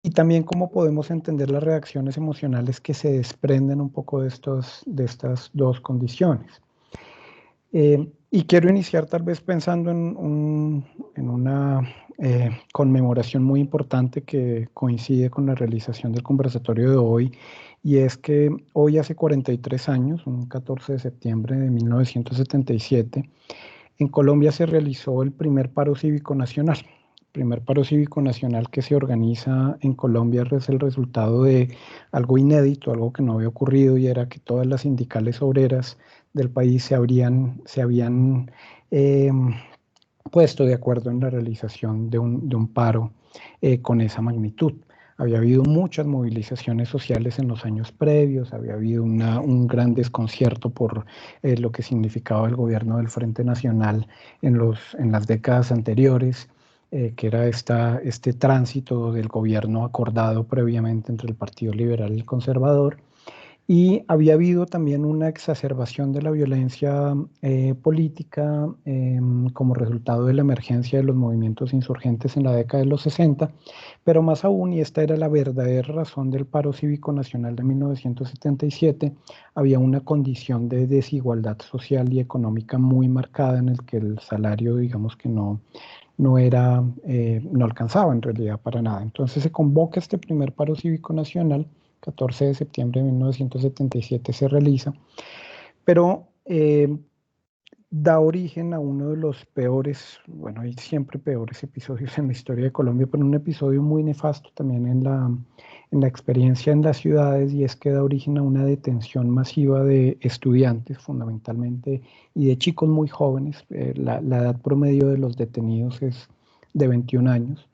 y también cómo podemos entender las reacciones emocionales que se desprenden un poco de estas dos condiciones. Y quiero iniciar tal vez pensando en una conmemoración muy importante que coincide con la realización del conversatorio de hoy, y es que hoy hace 43 años, un 14 de septiembre de 1977, en Colombia se realizó el primer paro cívico nacional. El primer paro cívico nacional que se organiza en Colombia es el resultado de algo inédito, algo que no había ocurrido, y era que todas las sindicales obreras del país se habían eh, puesto de acuerdo en la realización de un paro con esa magnitud. Había habido muchas movilizaciones sociales en los años previos, había habido un gran desconcierto por lo que significaba el gobierno del Frente Nacional en las décadas anteriores, que era este tránsito del gobierno acordado previamente entre el Partido Liberal y el Conservador. Y había habido también una exacerbación de la violencia política como resultado de la emergencia de los movimientos insurgentes en la década de los 60, pero más aún, y esta era la verdadera razón del paro cívico nacional de 1977, había una condición de desigualdad social y económica muy marcada en el que el salario, digamos que no alcanzaba en realidad para nada. Entonces se convoca este primer paro cívico nacional, 14 de septiembre de 1977 se realiza, pero da origen a uno de los peores, bueno, hay siempre peores episodios en la historia de Colombia, pero un episodio muy nefasto también en la experiencia en las ciudades, y es que da origen a una detención masiva de estudiantes fundamentalmente y de chicos muy jóvenes. La edad promedio de los detenidos es de 21 años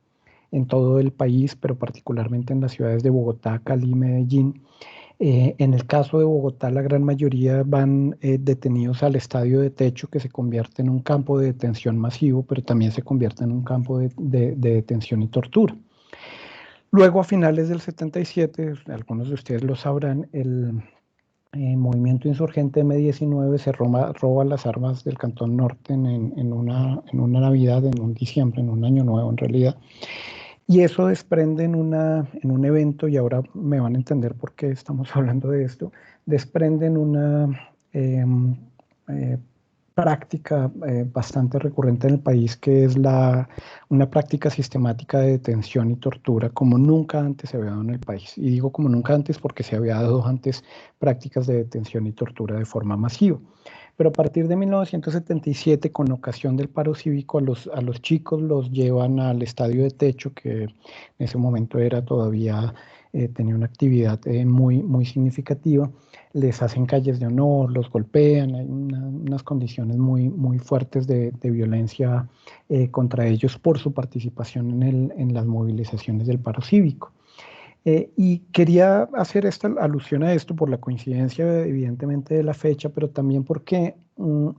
en todo el país, pero particularmente en las ciudades de Bogotá, Cali y Medellín. En el caso de Bogotá, la gran mayoría van detenidos al estadio de Techo, que se convierte en un campo de detención masivo, pero también se convierte en un campo de detención y tortura. Luego, a finales del 77, algunos de ustedes lo sabrán, el movimiento insurgente M-19 se roba las armas del Cantón Norte en una Navidad, en un diciembre, en un año nuevo en realidad. Y eso desprende en un evento, y ahora me van a entender por qué estamos hablando de esto, desprende en una eh, práctica bastante recurrente en el país, que es una práctica sistemática de detención y tortura como nunca antes se había dado en el país. Y digo como nunca antes porque se había dado antes prácticas de detención y tortura de forma masiva. Pero a partir de 1977, con ocasión del paro cívico, a los chicos los llevan al estadio de Techo, que en ese momento era todavía, tenía una actividad muy significativa. Les hacen calles de honor, los golpean, hay unas condiciones muy fuertes de violencia contra ellos por su participación en las movilizaciones del paro cívico. Y quería hacer esta alusión a esto por la coincidencia, evidentemente, de la fecha, pero también porque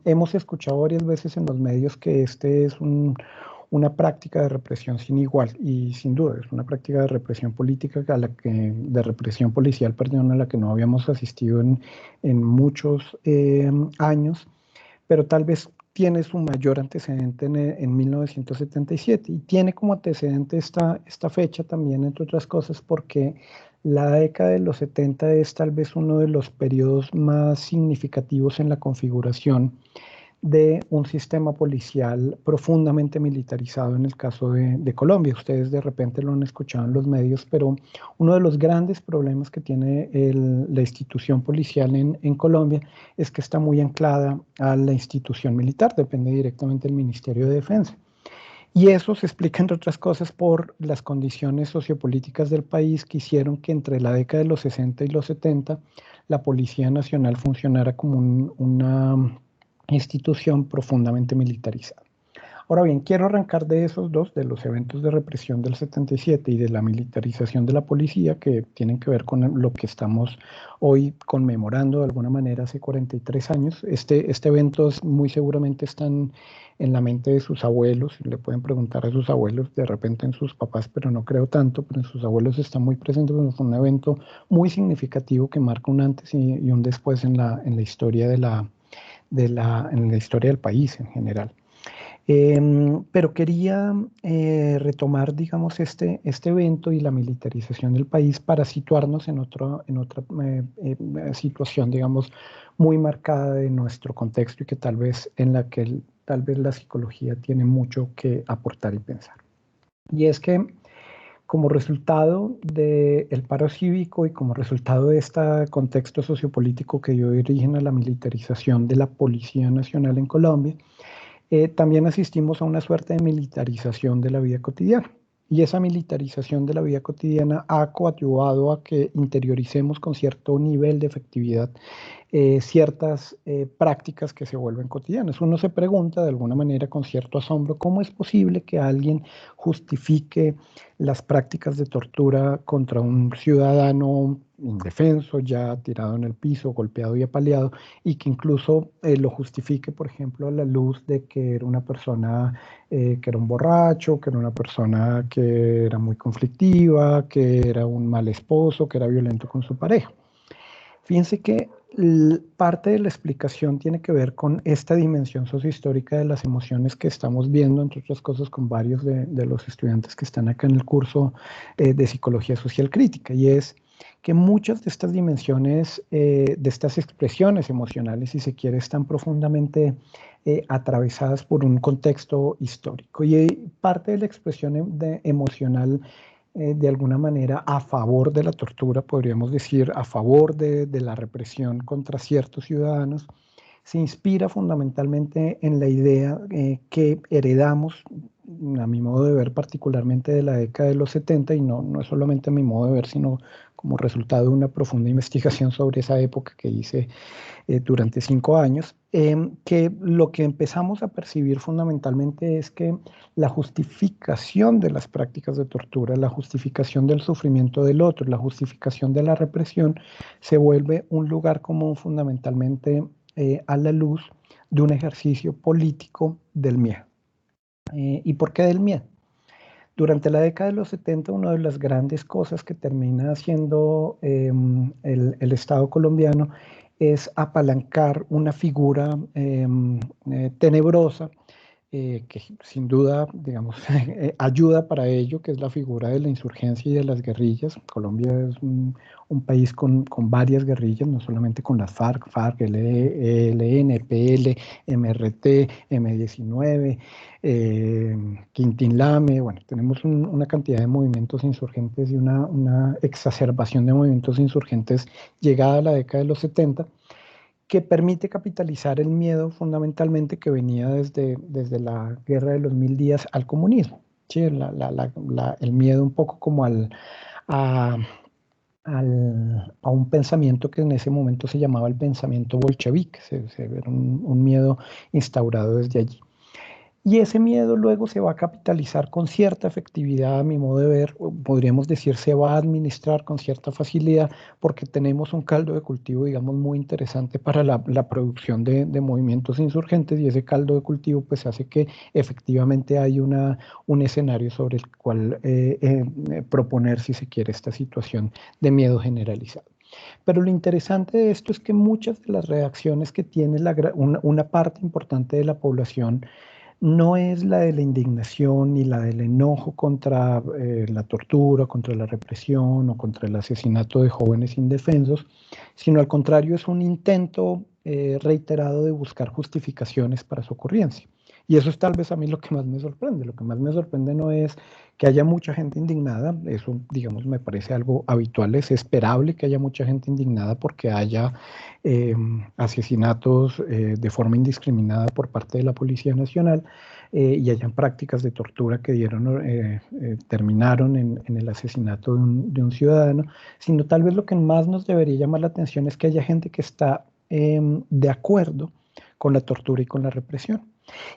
hemos escuchado varias veces en los medios que este es una práctica de represión sin igual, y sin duda es una práctica de represión política de represión policial, perdón, a la que no habíamos asistido en muchos años, pero tal vez tiene su mayor antecedente en 1977, y tiene como antecedente esta fecha también, entre otras cosas, porque la década de los 70 es tal vez uno de los periodos más significativos en la configuración de un sistema policial profundamente militarizado en el caso de Colombia. Ustedes de repente lo han escuchado en los medios, pero uno de los grandes problemas que tiene la institución policial en Colombia es que está muy anclada a la institución militar, depende directamente del Ministerio de Defensa. Y eso se explica, entre otras cosas, por las condiciones sociopolíticas del país que hicieron que entre la década de los 60 y los 70 la Policía Nacional funcionara como una institución profundamente militarizada. Ahora bien, quiero arrancar de esos dos, de los eventos de represión del 77 y de la militarización de la policía, que tienen que ver con lo que estamos hoy conmemorando de alguna manera hace 43 años. Este evento muy seguramente están en la mente de sus abuelos, le pueden preguntar a sus abuelos, de repente en sus papás, pero no creo tanto, pero en sus abuelos está muy presente, porque fue un evento muy significativo que marca un antes y un después en la historia en la historia del país en general. Pero quería retomar, digamos, este evento y la militarización del país para situarnos en otra situación, digamos, muy marcada de nuestro contexto y que tal vez en la que tal vez la psicología tiene mucho que aportar y pensar. Y es que como resultado del paro cívico y como resultado de este contexto sociopolítico que dio origen a la militarización de la Policía Nacional en Colombia, también asistimos a una suerte de militarización de la vida cotidiana. Y esa militarización de la vida cotidiana ha coadyuvado a que interioricemos con cierto nivel de efectividad ciertas prácticas que se vuelven cotidianas. Uno se pregunta de alguna manera con cierto asombro cómo es posible que alguien justifique las prácticas de tortura contra un ciudadano indefenso, ya tirado en el piso, golpeado y apaleado, y que incluso lo justifique, por ejemplo, a la luz de que era una persona que era un borracho, que era una persona que era muy conflictiva, que era un mal esposo, que era violento con su pareja. Fíjense que parte de la explicación tiene que ver con esta dimensión sociohistórica de las emociones que estamos viendo, entre otras cosas, con varios de los estudiantes que están acá en el curso de Psicología Social Crítica, y es que muchas de estas dimensiones, de estas expresiones emocionales, si se quiere, están profundamente atravesadas por un contexto histórico. Y parte de la expresión emocional de alguna manera a favor de la tortura, podríamos decir, a favor de la represión contra ciertos ciudadanos, se inspira fundamentalmente en la idea que heredamos, a mi modo de ver, particularmente de la década de los 70, y no es solamente a mi modo de ver, sino como resultado de una profunda investigación sobre esa época que hice durante 5 años, que lo que empezamos a percibir fundamentalmente es que la justificación de las prácticas de tortura, la justificación del sufrimiento del otro, la justificación de la represión, se vuelve un lugar común fundamentalmente a la luz de un ejercicio político del miedo. ¿Y por qué del miedo? Durante la década de los 70, una de las grandes cosas que termina haciendo el Estado colombiano es apalancar una figura tenebrosa que sin duda, digamos, ayuda para ello, que es la figura de la insurgencia y de las guerrillas. Colombia es un país con varias guerrillas, no solamente con las FARC, ELN, PL, MRT, M19, Quintín Lame. Bueno, tenemos una cantidad de movimientos insurgentes y una exacerbación de movimientos insurgentes llegada a la década de los 70, que permite capitalizar el miedo fundamentalmente que venía desde la Guerra de los 1000 días al comunismo. ¿Sí? El miedo un poco como a, a un pensamiento que en ese momento se llamaba el pensamiento bolchevique, era un miedo instaurado desde allí. Y ese miedo luego se va a capitalizar con cierta efectividad, a mi modo de ver, podríamos decir, se va a administrar con cierta facilidad, porque tenemos un caldo de cultivo, digamos, muy interesante para la producción de movimientos insurgentes, y ese caldo de cultivo pues hace que efectivamente hay un escenario sobre el cual proponer, si se quiere, esta situación de miedo generalizado. Pero lo interesante de esto es que muchas de las reacciones que tiene una parte importante de la población no es la de la indignación ni la del enojo contra la tortura, contra la represión o contra el asesinato de jóvenes indefensos, sino al contrario es un intento reiterado de buscar justificaciones para su ocurrencia. Y eso es tal vez a mí lo que más me sorprende. Lo que más me sorprende no es que haya mucha gente indignada, eso digamos me parece algo habitual, es esperable que haya mucha gente indignada porque haya asesinatos de forma indiscriminada por parte de la Policía Nacional y hayan prácticas de tortura que terminaron en el asesinato de un ciudadano, sino tal vez lo que más nos debería llamar la atención es que haya gente que está de acuerdo con la tortura y con la represión.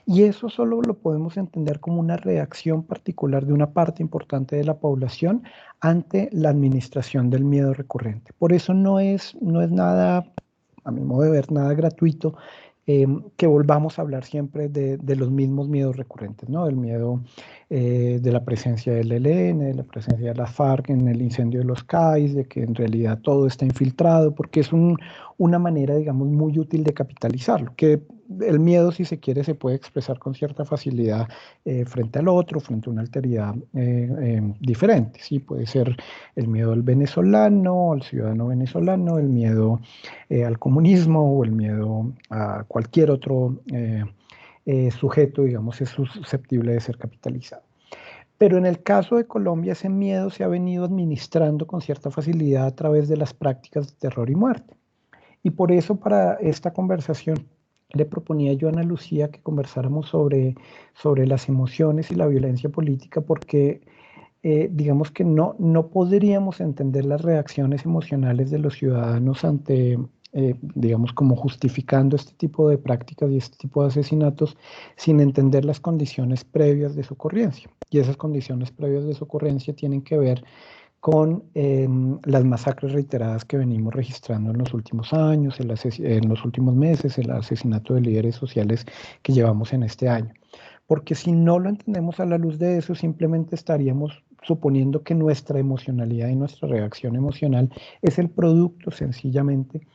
Y eso solo lo podemos entender como una reacción particular de una parte importante de la población ante la administración del miedo recurrente. Por eso no es nada, a mi modo de ver, nada gratuito que volvamos a hablar siempre de los mismos miedos recurrentes, ¿no? Del miedo de la presencia del ELN, de la presencia de las FARC en el incendio de los CAIs, de que en realidad todo está infiltrado, porque es una manera, digamos, muy útil de capitalizarlo, que el miedo, si se quiere, se puede expresar con cierta facilidad frente al otro, frente a una alteridad diferente, ¿sí? Puede ser el miedo al venezolano, al ciudadano venezolano, el miedo al comunismo o el miedo a cualquier otro sujeto, digamos, es susceptible de ser capitalizado. Pero en el caso de Colombia, ese miedo se ha venido administrando con cierta facilidad a través de las prácticas de terror y muerte. Y por eso para esta conversación le proponía yo a Ana Lucía que conversáramos sobre las emociones y la violencia política, porque digamos que no podríamos entender las reacciones emocionales de los ciudadanos ante, digamos, como justificando este tipo de prácticas y este tipo de asesinatos sin entender las condiciones previas de su ocurrencia. Y esas condiciones previas de su ocurrencia tienen que ver con las masacres reiteradas que venimos registrando en los últimos años, en los últimos meses, el asesinato de líderes sociales que llevamos en este año. Porque si no lo entendemos a la luz de eso, simplemente estaríamos suponiendo que nuestra emocionalidad y nuestra reacción emocional es el producto sencillamente,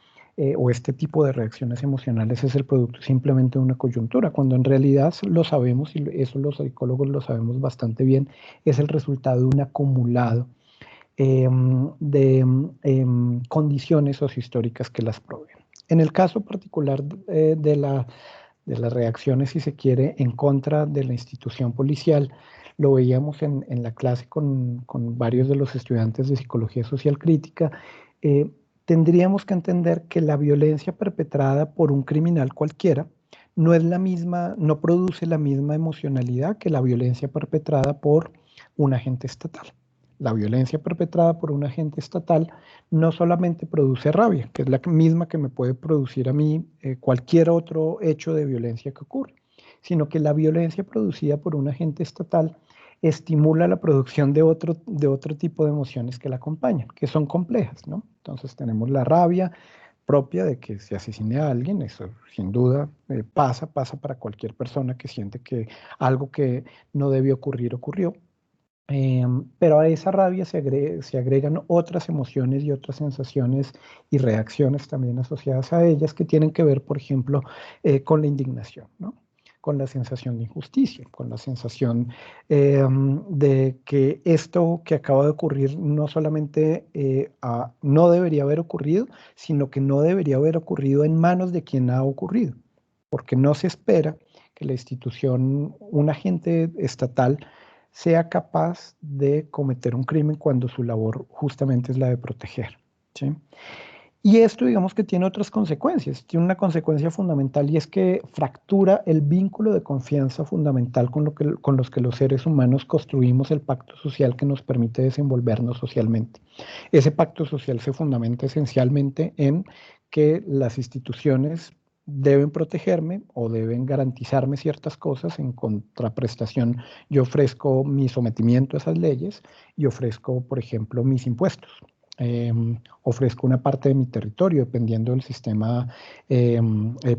o este tipo de reacciones emocionales es el producto simplemente de una coyuntura, cuando en realidad lo sabemos, y eso los psicólogos lo sabemos bastante bien, es el resultado de un acumulado de condiciones sociohistóricas que las proveen. En el caso particular de las reacciones, si se quiere, en contra de la institución policial, lo veíamos en la clase con varios de los estudiantes de psicología social crítica, eh, tendríamos que entender que la violencia perpetrada por un criminal cualquiera no es la misma, no produce la misma emocionalidad que la violencia perpetrada por un agente estatal. La violencia perpetrada por un agente estatal no solamente produce rabia, que es la misma que me puede producir a mí cualquier otro hecho de violencia que ocurre, sino que la violencia producida por un agente estatal estimula la producción de otro tipo de emociones que la acompañan, que son complejas, ¿no? Entonces tenemos la rabia propia de que se asesine a alguien, eso sin duda pasa para cualquier persona que siente que algo que no debió ocurrir ocurrió. Pero a esa rabia se agregan otras emociones y otras sensaciones y reacciones también asociadas a ellas que tienen que ver, por ejemplo, con la indignación, ¿no? Con la sensación de injusticia, con la sensación de que esto que acaba de ocurrir no solamente no debería haber ocurrido, sino que no debería haber ocurrido en manos de quien ha ocurrido, porque no se espera que la institución, un agente estatal, sea capaz de cometer un crimen cuando su labor justamente es la de proteger, ¿sí? Y esto, digamos que tiene otras consecuencias. Tiene una consecuencia fundamental y es que fractura el vínculo de confianza fundamental con los que los seres humanos construimos el pacto social que nos permite desenvolvernos socialmente. Ese pacto social se fundamenta esencialmente en que las instituciones deben protegerme o deben garantizarme ciertas cosas. En contraprestación, yo ofrezco mi sometimiento a esas leyes y ofrezco, por ejemplo, mis impuestos. Ofrezco una parte de mi territorio dependiendo del sistema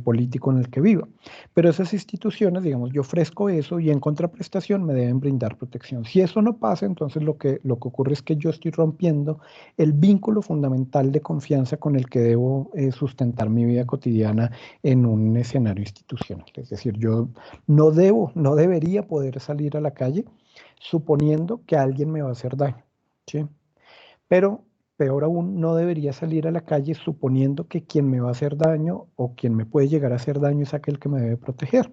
político en el que viva. Pero esas instituciones, digamos, yo ofrezco eso y en contraprestación me deben brindar protección. Si eso no pasa, entonces lo que ocurre es que yo estoy rompiendo el vínculo fundamental de confianza con el que debo sustentar mi vida cotidiana en un escenario institucional. Es decir, yo no debería poder salir a la calle suponiendo que alguien me va a hacer daño, ¿sí? Pero peor aún, no debería salir a la calle suponiendo que quien me va a hacer daño o quien me puede llegar a hacer daño es aquel que me debe proteger.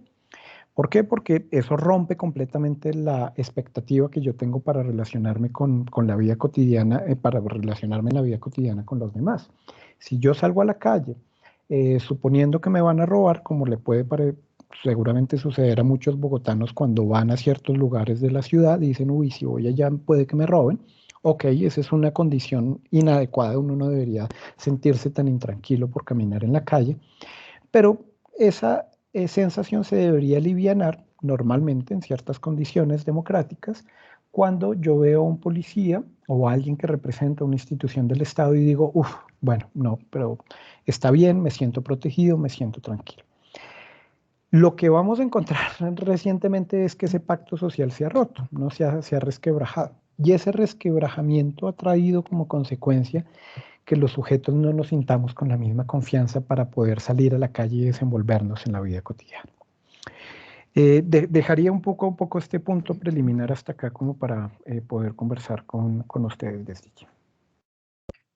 ¿Por qué? Porque eso rompe completamente la expectativa que yo tengo para relacionarme con la vida cotidiana, para relacionarme en la vida cotidiana con los demás. Si yo salgo a la calle suponiendo que me van a robar, como le puede seguramente suceder a muchos bogotanos cuando van a ciertos lugares de la ciudad, dicen, uy, si voy allá puede que me roben. Ok, esa es una condición inadecuada, uno no debería sentirse tan intranquilo por caminar en la calle, pero esa sensación se debería alivianar normalmente en ciertas condiciones democráticas cuando yo veo a un policía o a alguien que representa una institución del Estado y digo, uff, bueno, no, pero está bien, me siento protegido, me siento tranquilo. Lo que vamos a encontrar recientemente es que ese pacto social se ha roto, no se ha resquebrajado. Y ese resquebrajamiento ha traído como consecuencia que los sujetos no nos sintamos con la misma confianza para poder salir a la calle y desenvolvernos en la vida cotidiana. Dejaría un poco este punto preliminar hasta acá como para poder conversar con ustedes desde aquí.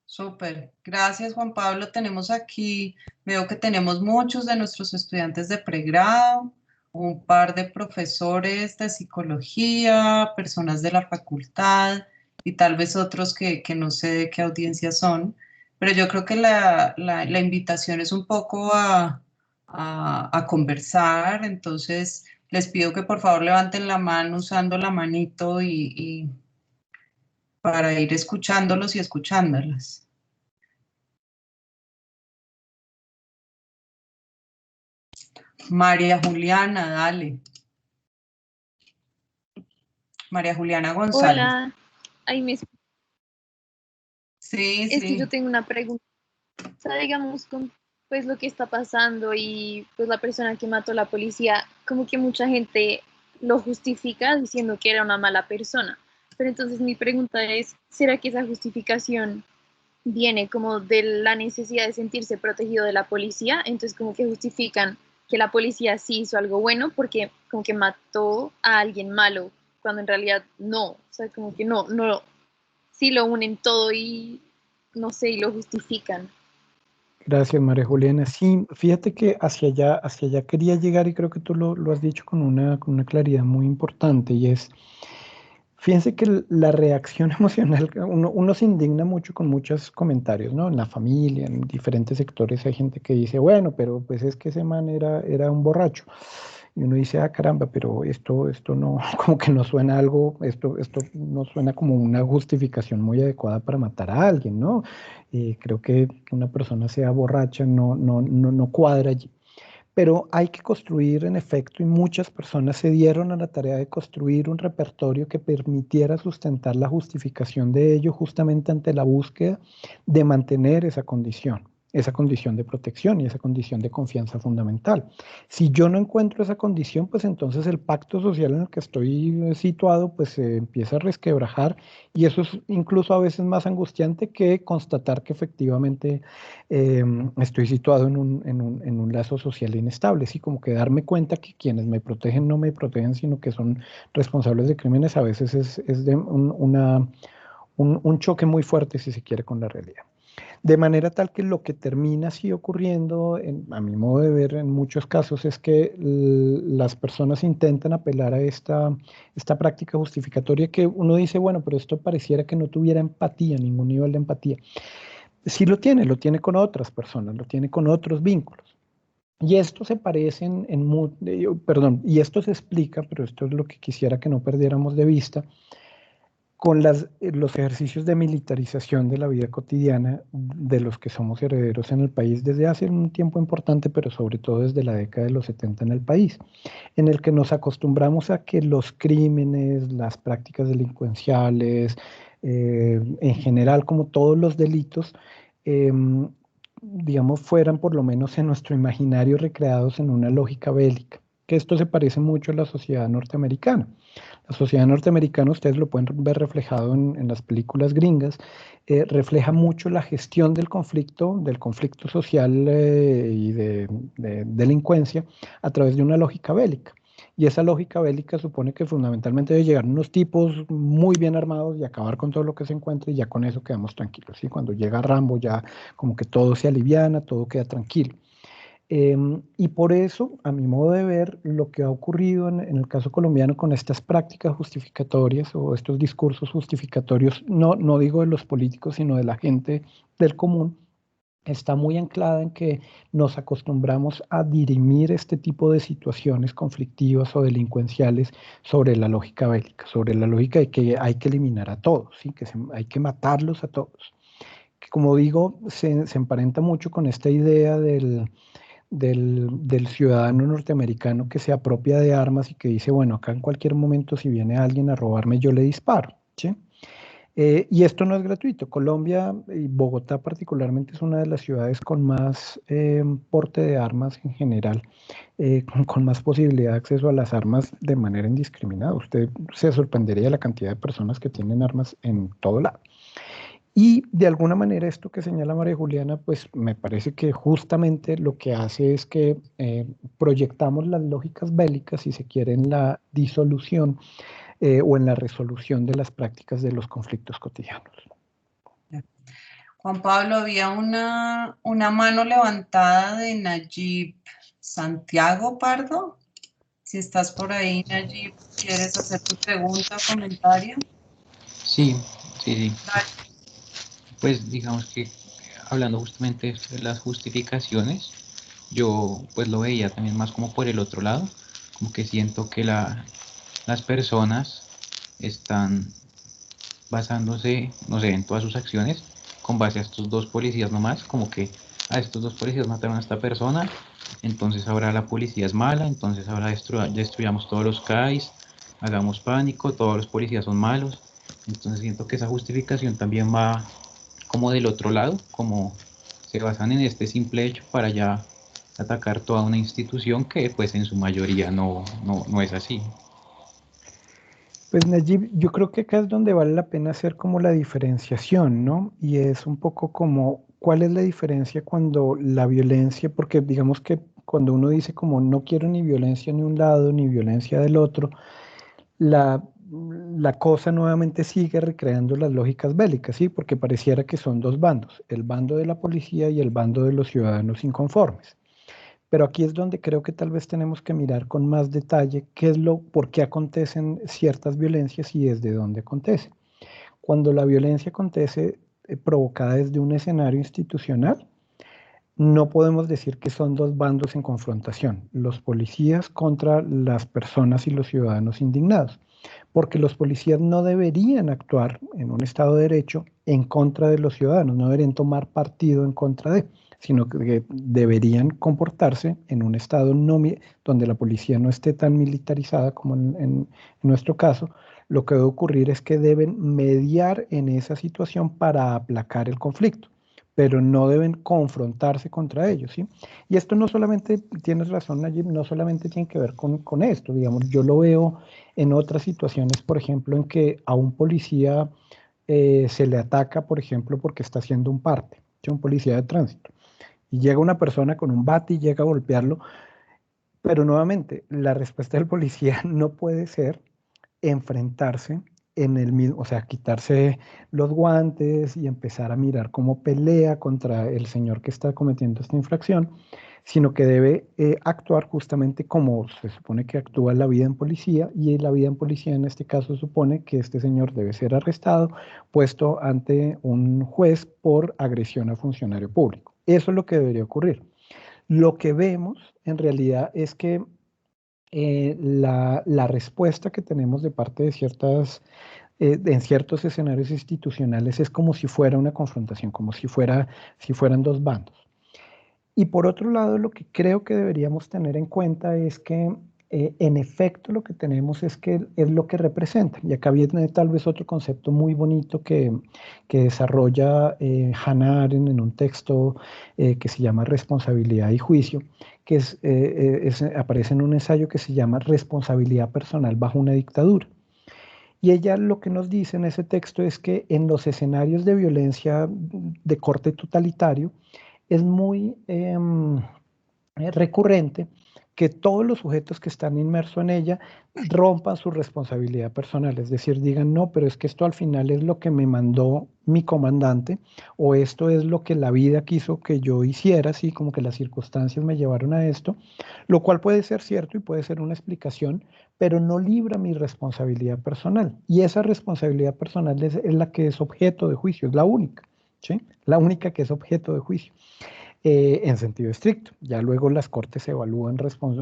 Súper, gracias Juan Pablo. Tenemos aquí, veo que tenemos muchos de nuestros estudiantes de pregrado, un par de profesores de psicología, personas de la facultad y tal vez otros que no sé de qué audiencia son, pero yo creo que la invitación es un poco a conversar, entonces les pido que por favor levanten la mano usando la manito y para ir escuchándolos y escuchándolas. María Juliana, dale. María Juliana González. Hola, ahí me... Sí, Es que yo sí. tengo una pregunta, o sea, digamos, con pues lo que está pasando y pues la persona que mató a la policía, como que mucha gente lo justifica diciendo que era una mala persona. Pero entonces mi pregunta es, ¿será que esa justificación viene como de la necesidad de sentirse protegido de la policía? Entonces como que justifican que la policía sí hizo algo bueno porque como que mató a alguien malo, cuando en realidad no, o sea, como que no, sí lo unen todo y no sé, y lo justifican. Gracias, María Juliana. Sí, fíjate que hacia allá quería llegar y creo que tú lo has dicho con una claridad muy importante y es, fíjense que la reacción emocional, uno se indigna mucho con muchos comentarios, ¿no? En la familia, en diferentes sectores hay gente que dice, bueno, pero pues es que ese man era un borracho. Y uno dice, ah, caramba, pero esto no, como que no suena algo, esto no suena como una justificación muy adecuada para matar a alguien, ¿no? Creo que una persona sea borracha no cuadra allí. Pero hay que construir en efecto, y muchas personas se dieron a la tarea de construir un repertorio que permitiera sustentar la justificación de ello justamente ante la búsqueda de mantener esa condición de protección y esa condición de confianza fundamental. Si yo no encuentro esa condición, pues entonces el pacto social en el que estoy situado, pues se empieza a resquebrajar y eso es incluso a veces más angustiante que constatar que efectivamente eh, estoy situado en un lazo social inestable, sí, como que darme cuenta que quienes me protegen no me protegen, sino que son responsables de crímenes, a veces es de un choque muy fuerte, si se quiere, con la realidad. De manera tal que lo que termina así ocurriendo, a mi modo de ver, en muchos casos, es que las personas intentan apelar a esta práctica justificatoria que uno dice, bueno, pero esto pareciera que no tuviera empatía, ningún nivel de empatía. Sí lo tiene con otras personas, lo tiene con otros vínculos. Y esto se parece perdón, y esto se explica, pero esto es lo que quisiera que no perdiéramos de vista, con los ejercicios de militarización de la vida cotidiana de los que somos herederos en el país desde hace un tiempo importante, pero sobre todo desde la década de los 70 en el país, en el que nos acostumbramos a que los crímenes, las prácticas delincuenciales, en general, como todos los delitos, eh, digamos, fueran por lo menos en nuestro imaginario recreados en una lógica bélica, que esto se parece mucho a la sociedad norteamericana. La sociedad norteamericana, ustedes lo pueden ver reflejado en las películas gringas, refleja mucho la gestión del conflicto social y de delincuencia a través de una lógica bélica. Y esa lógica bélica supone que fundamentalmente debe llegar unos tipos muy bien armados y acabar con todo lo que se encuentre y ya con eso quedamos tranquilos. ¿Sí? Cuando llega Rambo ya como que todo se aliviana, todo queda tranquilo. Y por eso, a mi modo de ver, lo que ha ocurrido en el caso colombiano con estas prácticas justificatorias o estos discursos justificatorios, no digo de los políticos, sino de la gente del común, está muy anclada en que nos acostumbramos a dirimir este tipo de situaciones conflictivas o delincuenciales sobre la lógica bélica, sobre la lógica de que hay que eliminar a todos, ¿sí? Hay que matarlos a todos. Que como digo, se emparenta mucho con esta idea del ciudadano norteamericano que se apropia de armas y que dice, bueno, acá en cualquier momento si viene alguien a robarme, yo le disparo, ¿sí? Y esto no es gratuito. Colombia y Bogotá particularmente es una de las ciudades con más porte de armas en general, con más posibilidad de acceso a las armas de manera indiscriminada. Usted se sorprendería de la cantidad de personas que tienen armas en todo lado. Y de alguna manera esto que señala María Juliana, pues me parece que justamente lo que hace es que proyectamos las lógicas bélicas, si se quiere, en la disolución o en la resolución de las prácticas de los conflictos cotidianos. Juan Pablo, había una mano levantada de Nayib Santiago Pardo. Si estás por ahí, Nayib, ¿quieres hacer tu pregunta o comentario? Sí, sí, sí. Dale. Pues digamos que hablando justamente de las justificaciones, yo pues lo veía también más como por el otro lado, como que siento que las personas están basándose, no sé, en todas sus acciones con base a estos dos policías nomás, como que a estos dos policías mataron a esta persona, entonces ahora la policía es mala, entonces ahora destruyamos todos los CAIs, hagamos pánico, todos los policías son malos. Entonces siento que esa justificación también va como del otro lado, como se basan en este simple hecho para ya atacar toda una institución que pues en su mayoría no es así. Pues Nayib, yo creo que acá es donde vale la pena hacer como la diferenciación, ¿no? Y es un poco como, ¿cuál es la diferencia cuando la violencia, porque digamos que cuando uno dice como no quiero ni violencia de un lado ni violencia del otro, la, la cosa nuevamente sigue recreando las lógicas bélicas, ¿sí? Porque pareciera que son dos bandos, el bando de la policía y el bando de los ciudadanos inconformes. Pero aquí es donde creo que tal vez tenemos que mirar con más detalle por qué acontecen ciertas violencias y desde dónde acontecen. Cuando la violencia acontece provocada desde un escenario institucional, no podemos decir que son dos bandos en confrontación, los policías contra las personas y los ciudadanos indignados, porque los policías no deberían actuar en un Estado de Derecho en contra de los ciudadanos, no deberían tomar partido en contra de, sino que deberían comportarse en un Estado donde la policía no esté tan militarizada como en nuestro caso. Lo que debe ocurrir es que deben mediar en esa situación para aplacar el conflicto, pero no deben confrontarse contra ellos, ¿sí? Y esto no solamente, tienes razón, Nayib, no solamente tiene que ver con esto, digamos, yo lo veo en otras situaciones, por ejemplo, en que a un policía se le ataca, por ejemplo, porque está haciendo un parte, ¿sí? Un policía de tránsito, y llega una persona con un bate y llega a golpearlo, pero nuevamente, la respuesta del policía no puede ser enfrentarse en el mismo, o sea, quitarse los guantes y empezar a mirar cómo pelea contra el señor que está cometiendo esta infracción, sino que debe actuar justamente como se supone que actúa la vida en policía, y la vida en policía en este caso supone que este señor debe ser arrestado, puesto ante un juez por agresión a funcionario público. Eso es lo que debería ocurrir. Lo que vemos en realidad es que la respuesta que tenemos de parte de en ciertos escenarios institucionales es como si fuera una confrontación, como si fueran dos bandos. Y por otro lado, lo que creo que deberíamos tener en cuenta es que en efecto lo que tenemos es lo que representa. Y acá viene tal vez otro concepto muy bonito que desarrolla Hannah Arendt en un texto que se llama Responsabilidad y Juicio, que aparece en un ensayo que se llama Responsabilidad personal bajo una dictadura. Y ella lo que nos dice en ese texto es que en los escenarios de violencia de corte totalitario es muy recurrente que todos los sujetos que están inmersos en ella rompan su responsabilidad personal, es decir, digan, no, pero es que esto al final es lo que me mandó mi comandante, o esto es lo que la vida quiso que yo hiciera, así como que las circunstancias me llevaron a esto, lo cual puede ser cierto y puede ser una explicación, pero no libra mi responsabilidad personal. Y esa responsabilidad personal es la que es objeto de juicio, es la única, ¿sí? La única que es objeto de juicio. En sentido estricto. Ya luego las cortes evalúan,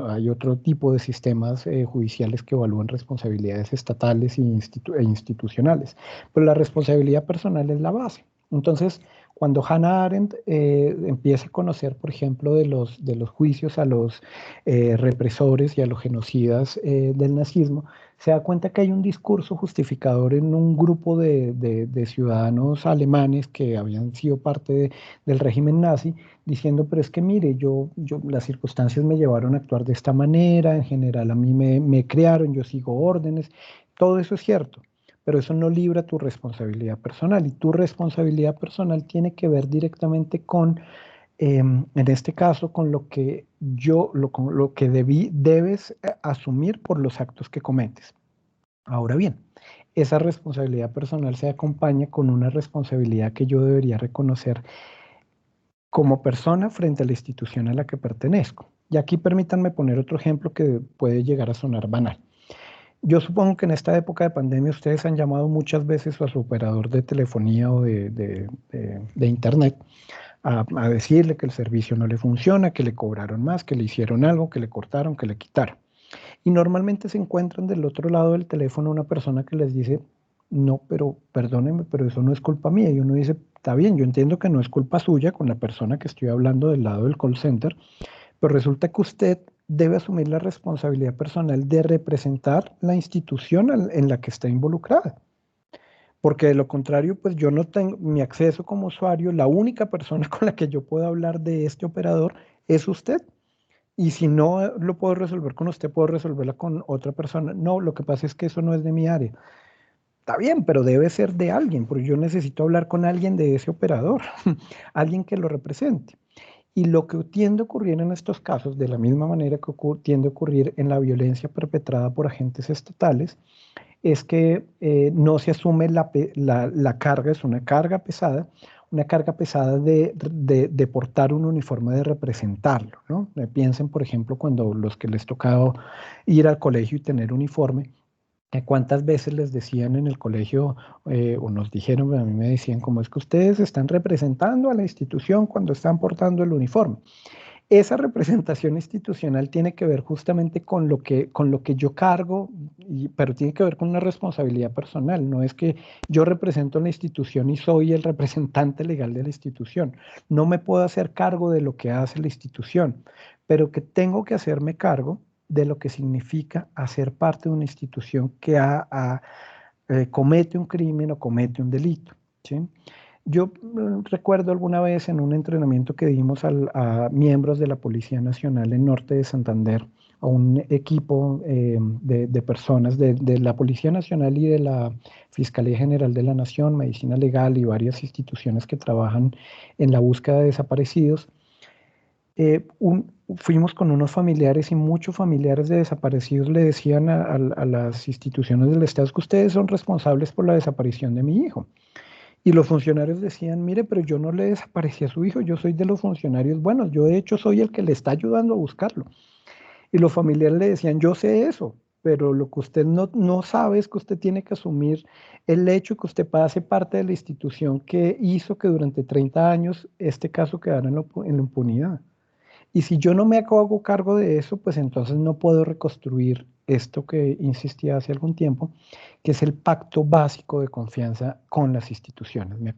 hay otro tipo de sistemas judiciales que evalúan responsabilidades estatales e institucionales, pero la responsabilidad personal es la base. Entonces, Cuando Hannah Arendt empieza a conocer, por ejemplo, de los juicios a los represores y a los genocidas del nazismo, se da cuenta que hay un discurso justificador en un grupo de ciudadanos alemanes que habían sido parte del régimen nazi, diciendo, pero es que mire, las circunstancias me llevaron a actuar de esta manera, en general a mí me crearon, yo sigo órdenes, todo eso es cierto, pero eso no libra tu responsabilidad personal, y tu responsabilidad personal tiene que ver directamente con, en este caso, con lo que con lo que debes asumir por los actos que cometes. Ahora bien, esa responsabilidad personal se acompaña con una responsabilidad que yo debería reconocer como persona frente a la institución a la que pertenezco. Y aquí permítanme poner otro ejemplo que puede llegar a sonar banal. Yo supongo que en esta época de pandemia ustedes han llamado muchas veces a su operador de telefonía o de internet a decirle que el servicio no le funciona, que le cobraron más, que le hicieron algo, que le cortaron, que le quitaron. Y normalmente se encuentran del otro lado del teléfono una persona que les dice, no, pero perdónenme, pero eso no es culpa mía. Y uno dice, está bien, yo entiendo que no es culpa suya con la persona que estoy hablando del lado del call center, pero resulta que usted debe asumir la responsabilidad personal de representar la institución en la que está involucrada. Porque de lo contrario, pues yo no tengo mi acceso como usuario, la única persona con la que yo puedo hablar de este operador es usted. Y si no lo puedo resolver con usted, puedo resolverla con otra persona. No, lo que pasa es que eso no es de mi área. Está bien, pero debe ser de alguien, porque yo necesito hablar con alguien de ese operador, alguien que lo represente. Y lo que tiende a ocurrir en estos casos, de la misma manera que tiende a ocurrir en la violencia perpetrada por agentes estatales, es que no se asume la carga, es una carga pesada de portar un uniforme, de representarlo, ¿no? Piensen, por ejemplo, cuando los que les tocaba ir al colegio y tener uniforme, ¿cuántas veces les decían en el colegio, o nos dijeron, a mí me decían, como es que ustedes están representando a la institución cuando están portando el uniforme? Esa representación institucional tiene que ver justamente con lo que yo cargo, pero tiene que ver con una responsabilidad personal. No es que yo represento la institución y soy el representante legal de la institución. No me puedo hacer cargo de lo que hace la institución, pero que tengo que hacerme cargo de lo que significa hacer parte de una institución que comete un crimen o comete un delito, ¿sí? Yo recuerdo alguna vez en un entrenamiento que dimos a miembros de la Policía Nacional en Norte de Santander, a un equipo de personas de la Policía Nacional y de la Fiscalía General de la Nación, Medicina Legal y varias instituciones que trabajan en la búsqueda de desaparecidos. Fuimos con unos familiares y muchos familiares de desaparecidos le decían a las instituciones del Estado que ustedes son responsables por la desaparición de mi hijo. Y los funcionarios decían, mire, pero yo no le desaparecí a su hijo, yo soy de los funcionarios buenos, yo de hecho soy el que le está ayudando a buscarlo. Y los familiares le decían, yo sé eso, pero lo que usted no sabe es que usted tiene que asumir el hecho que usted hace parte de la institución que hizo que durante 30 años este caso quedara en la impunidad. Y si yo no me hago cargo de eso, pues entonces no puedo reconstruir esto que insistía hace algún tiempo, que es el pacto básico de confianza con las instituciones. ¿Me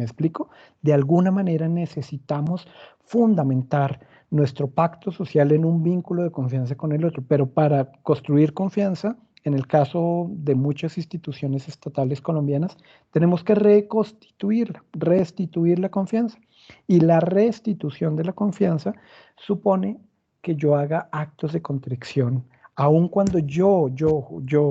explico? De alguna manera necesitamos fundamentar nuestro pacto social en un vínculo de confianza con el otro, pero para construir confianza, en el caso de muchas instituciones estatales colombianas, tenemos que restituir la confianza. Y la restitución de la confianza supone que yo haga actos de contrición, aun cuando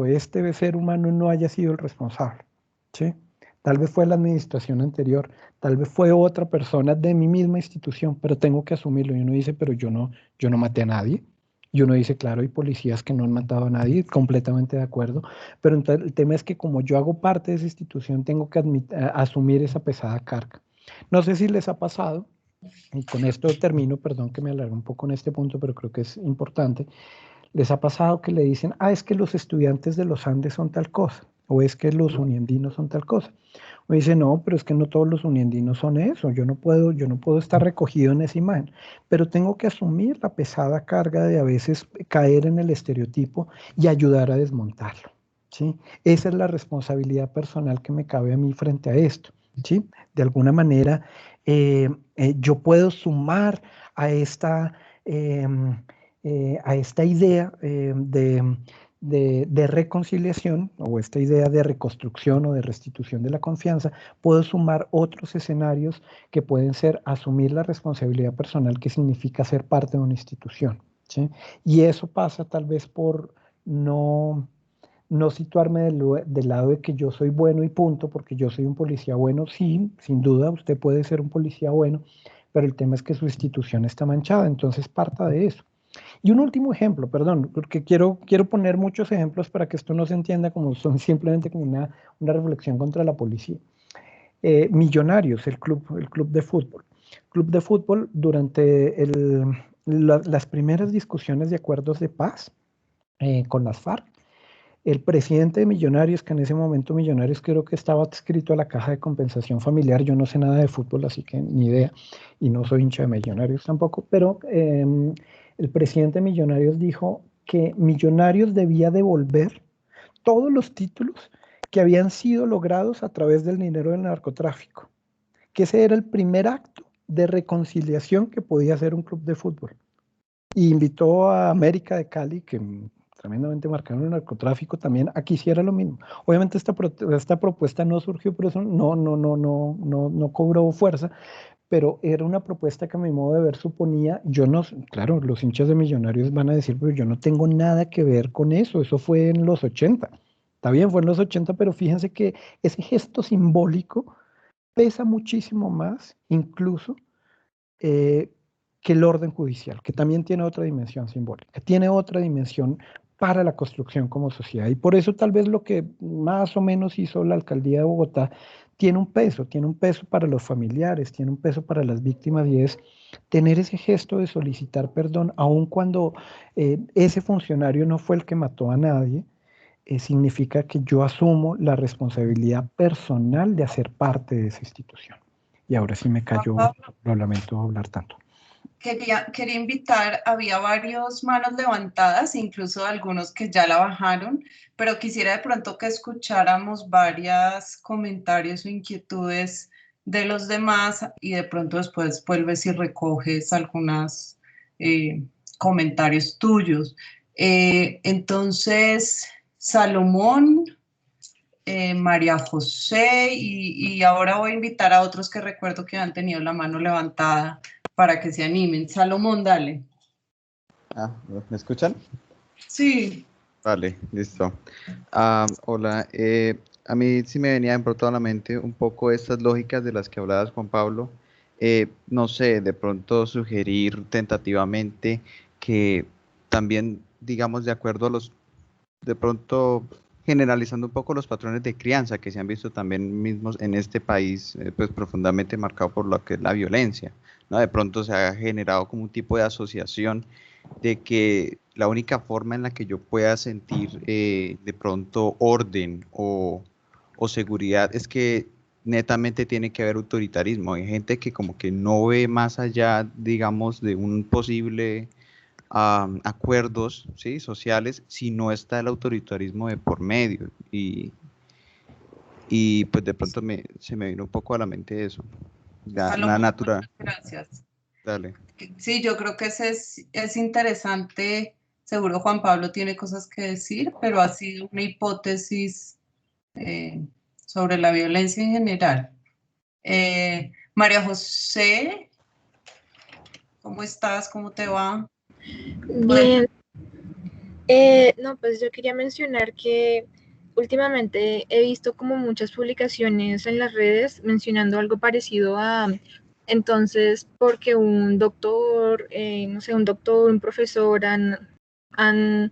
este ser humano no haya sido el responsable, ¿sí? Tal vez fue la administración anterior, tal vez fue otra persona de mi misma institución, pero tengo que asumirlo. Y uno dice, pero yo no maté a nadie. Y uno dice, claro, hay policías que no han matado a nadie, completamente de acuerdo. Pero entonces el tema es que como yo hago parte de esa institución, tengo que asumir esa pesada carga. No sé si les ha pasado, y con esto termino, perdón que me alargue un poco en este punto, pero creo que es importante. ¿Les ha pasado que le dicen, es que los estudiantes de los Andes son tal cosa? ¿O es que los uniandinos son tal cosa? O dice, no, pero es que no todos los uniandinos son eso. Yo no puedo estar recogido en esa imagen. Pero tengo que asumir la pesada carga de a veces caer en el estereotipo y ayudar a desmontarlo, ¿sí? Esa es la responsabilidad personal que me cabe a mí frente a esto. ¿sí? De alguna manera, yo puedo sumar a esta, idea de reconciliación o esta idea de reconstrucción o de restitución de la confianza, puedo sumar otros escenarios que pueden ser asumir la responsabilidad personal que significa ser parte de una institución, ¿sí? Y eso pasa tal vez por no situarme del lado de que yo soy bueno y punto, porque yo soy un policía bueno, sí, sin duda usted puede ser un policía bueno, pero el tema es que su institución está manchada, entonces parta de eso. Y un último ejemplo, perdón, porque quiero poner muchos ejemplos para que esto no se entienda como son simplemente como una reflexión contra la policía. Millonarios, el club de fútbol. Club de fútbol durante las primeras discusiones de acuerdos de paz con las FARC, el presidente de Millonarios, que en ese momento Millonarios creo que estaba adscrito a la Caja de Compensación Familiar, yo no sé nada de fútbol, así que ni idea, y no soy hincha de Millonarios tampoco, pero el presidente de Millonarios dijo que Millonarios debía devolver todos los títulos que habían sido logrados a través del dinero del narcotráfico, que ese era el primer acto de reconciliación que podía hacer un club de fútbol. Y invitó a América de Cali, que tremendamente marcaron el narcotráfico, también a que hiciera lo mismo. Obviamente esta propuesta no surgió, por eso no cobró fuerza, pero era una propuesta que a mi modo de ver suponía, yo no, claro, los hinchas de Millonarios van a decir, pero yo no tengo nada que ver con eso fue en los 80. Está bien, fue en los 80, pero fíjense que ese gesto simbólico pesa muchísimo más, incluso, que el orden judicial, que también tiene otra dimensión simbólica, tiene otra dimensión para la construcción como sociedad. Y por eso tal vez lo que más o menos hizo la alcaldía de Bogotá tiene un peso para los familiares, tiene un peso para las víctimas, y es tener ese gesto de solicitar perdón, aun cuando ese funcionario no fue el que mató a nadie. Significa que yo asumo la responsabilidad personal de hacer parte de esa institución. Y ahora sí me cayó, lo lamento hablar tanto. Quería invitar, había varios manos levantadas, incluso algunos que ya la bajaron, pero quisiera de pronto que escucháramos varios comentarios o inquietudes de los demás y de pronto después vuelves y recoges algunos comentarios tuyos. Entonces, Salomón, María José, y ahora voy a invitar a otros que recuerdo que han tenido la mano levantada para que se animen. Salomón, dale. ¿Me escuchan? Sí. Vale, listo. Hola, a mí sí me venía por toda la mente un poco estas lógicas de las que hablabas, Juan Pablo. No sé, de pronto sugerir tentativamente que también, digamos, de acuerdo a de pronto generalizando un poco los patrones de crianza que se han visto también mismos en este país, pues profundamente marcado por lo que es la violencia, ¿no? De pronto se ha generado como un tipo de asociación de que la única forma en la que yo pueda sentir de pronto orden o seguridad es que netamente tiene que haber autoritarismo. Hay gente que como que no ve más allá, digamos, de un posible acuerdos, ¿sí?, sociales si no está el autoritarismo de por medio. Y pues de pronto se me vino un poco a la mente eso. La natural. Gracias. Dale. Sí, yo creo que es interesante. Seguro Juan Pablo tiene cosas que decir, pero ha sido una hipótesis sobre la violencia en general. María José, ¿cómo estás? ¿Cómo te va? Bien. No, pues yo quería mencionar que últimamente he visto como muchas publicaciones en las redes mencionando algo parecido a, entonces, porque un doctor, no sé, un profesor han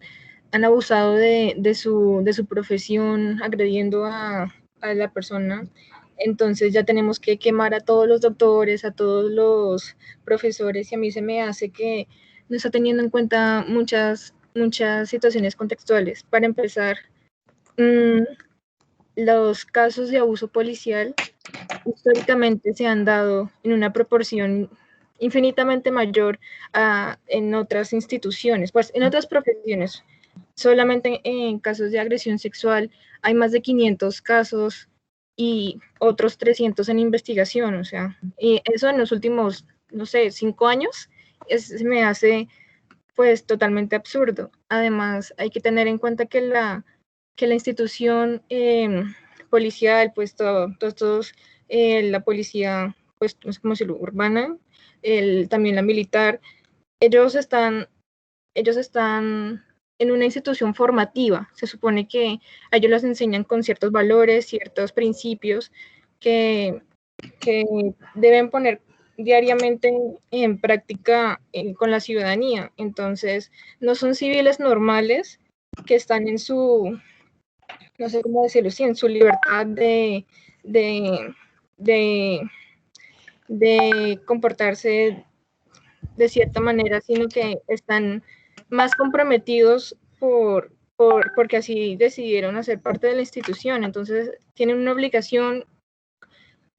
abusado de su profesión, agrediendo a la persona, entonces ya tenemos que quemar a todos los doctores, a todos los profesores, y a mí se me hace que no está teniendo en cuenta muchas situaciones contextuales. Para empezar, los casos de abuso policial históricamente se han dado en una proporción infinitamente mayor en otras instituciones, pues en otras profesiones. Solamente en casos de agresión sexual hay más de 500 casos y otros 300 en investigación, o sea, y eso en los últimos, no sé, 5 años, se me hace pues totalmente absurdo. Además, hay que tener en cuenta que la institución policial, pues la policía, pues no sé cómo decirlo, urbana, también la militar, ellos están en una institución formativa. Se supone que a ellos les enseñan con ciertos valores, ciertos principios que deben poner diariamente en práctica con la ciudadanía. Entonces, no son civiles normales que están en su, no sé cómo decirlo, sí, en su libertad de comportarse de cierta manera, sino que están más comprometidos porque así decidieron hacer parte de la institución. Entonces, tienen una obligación,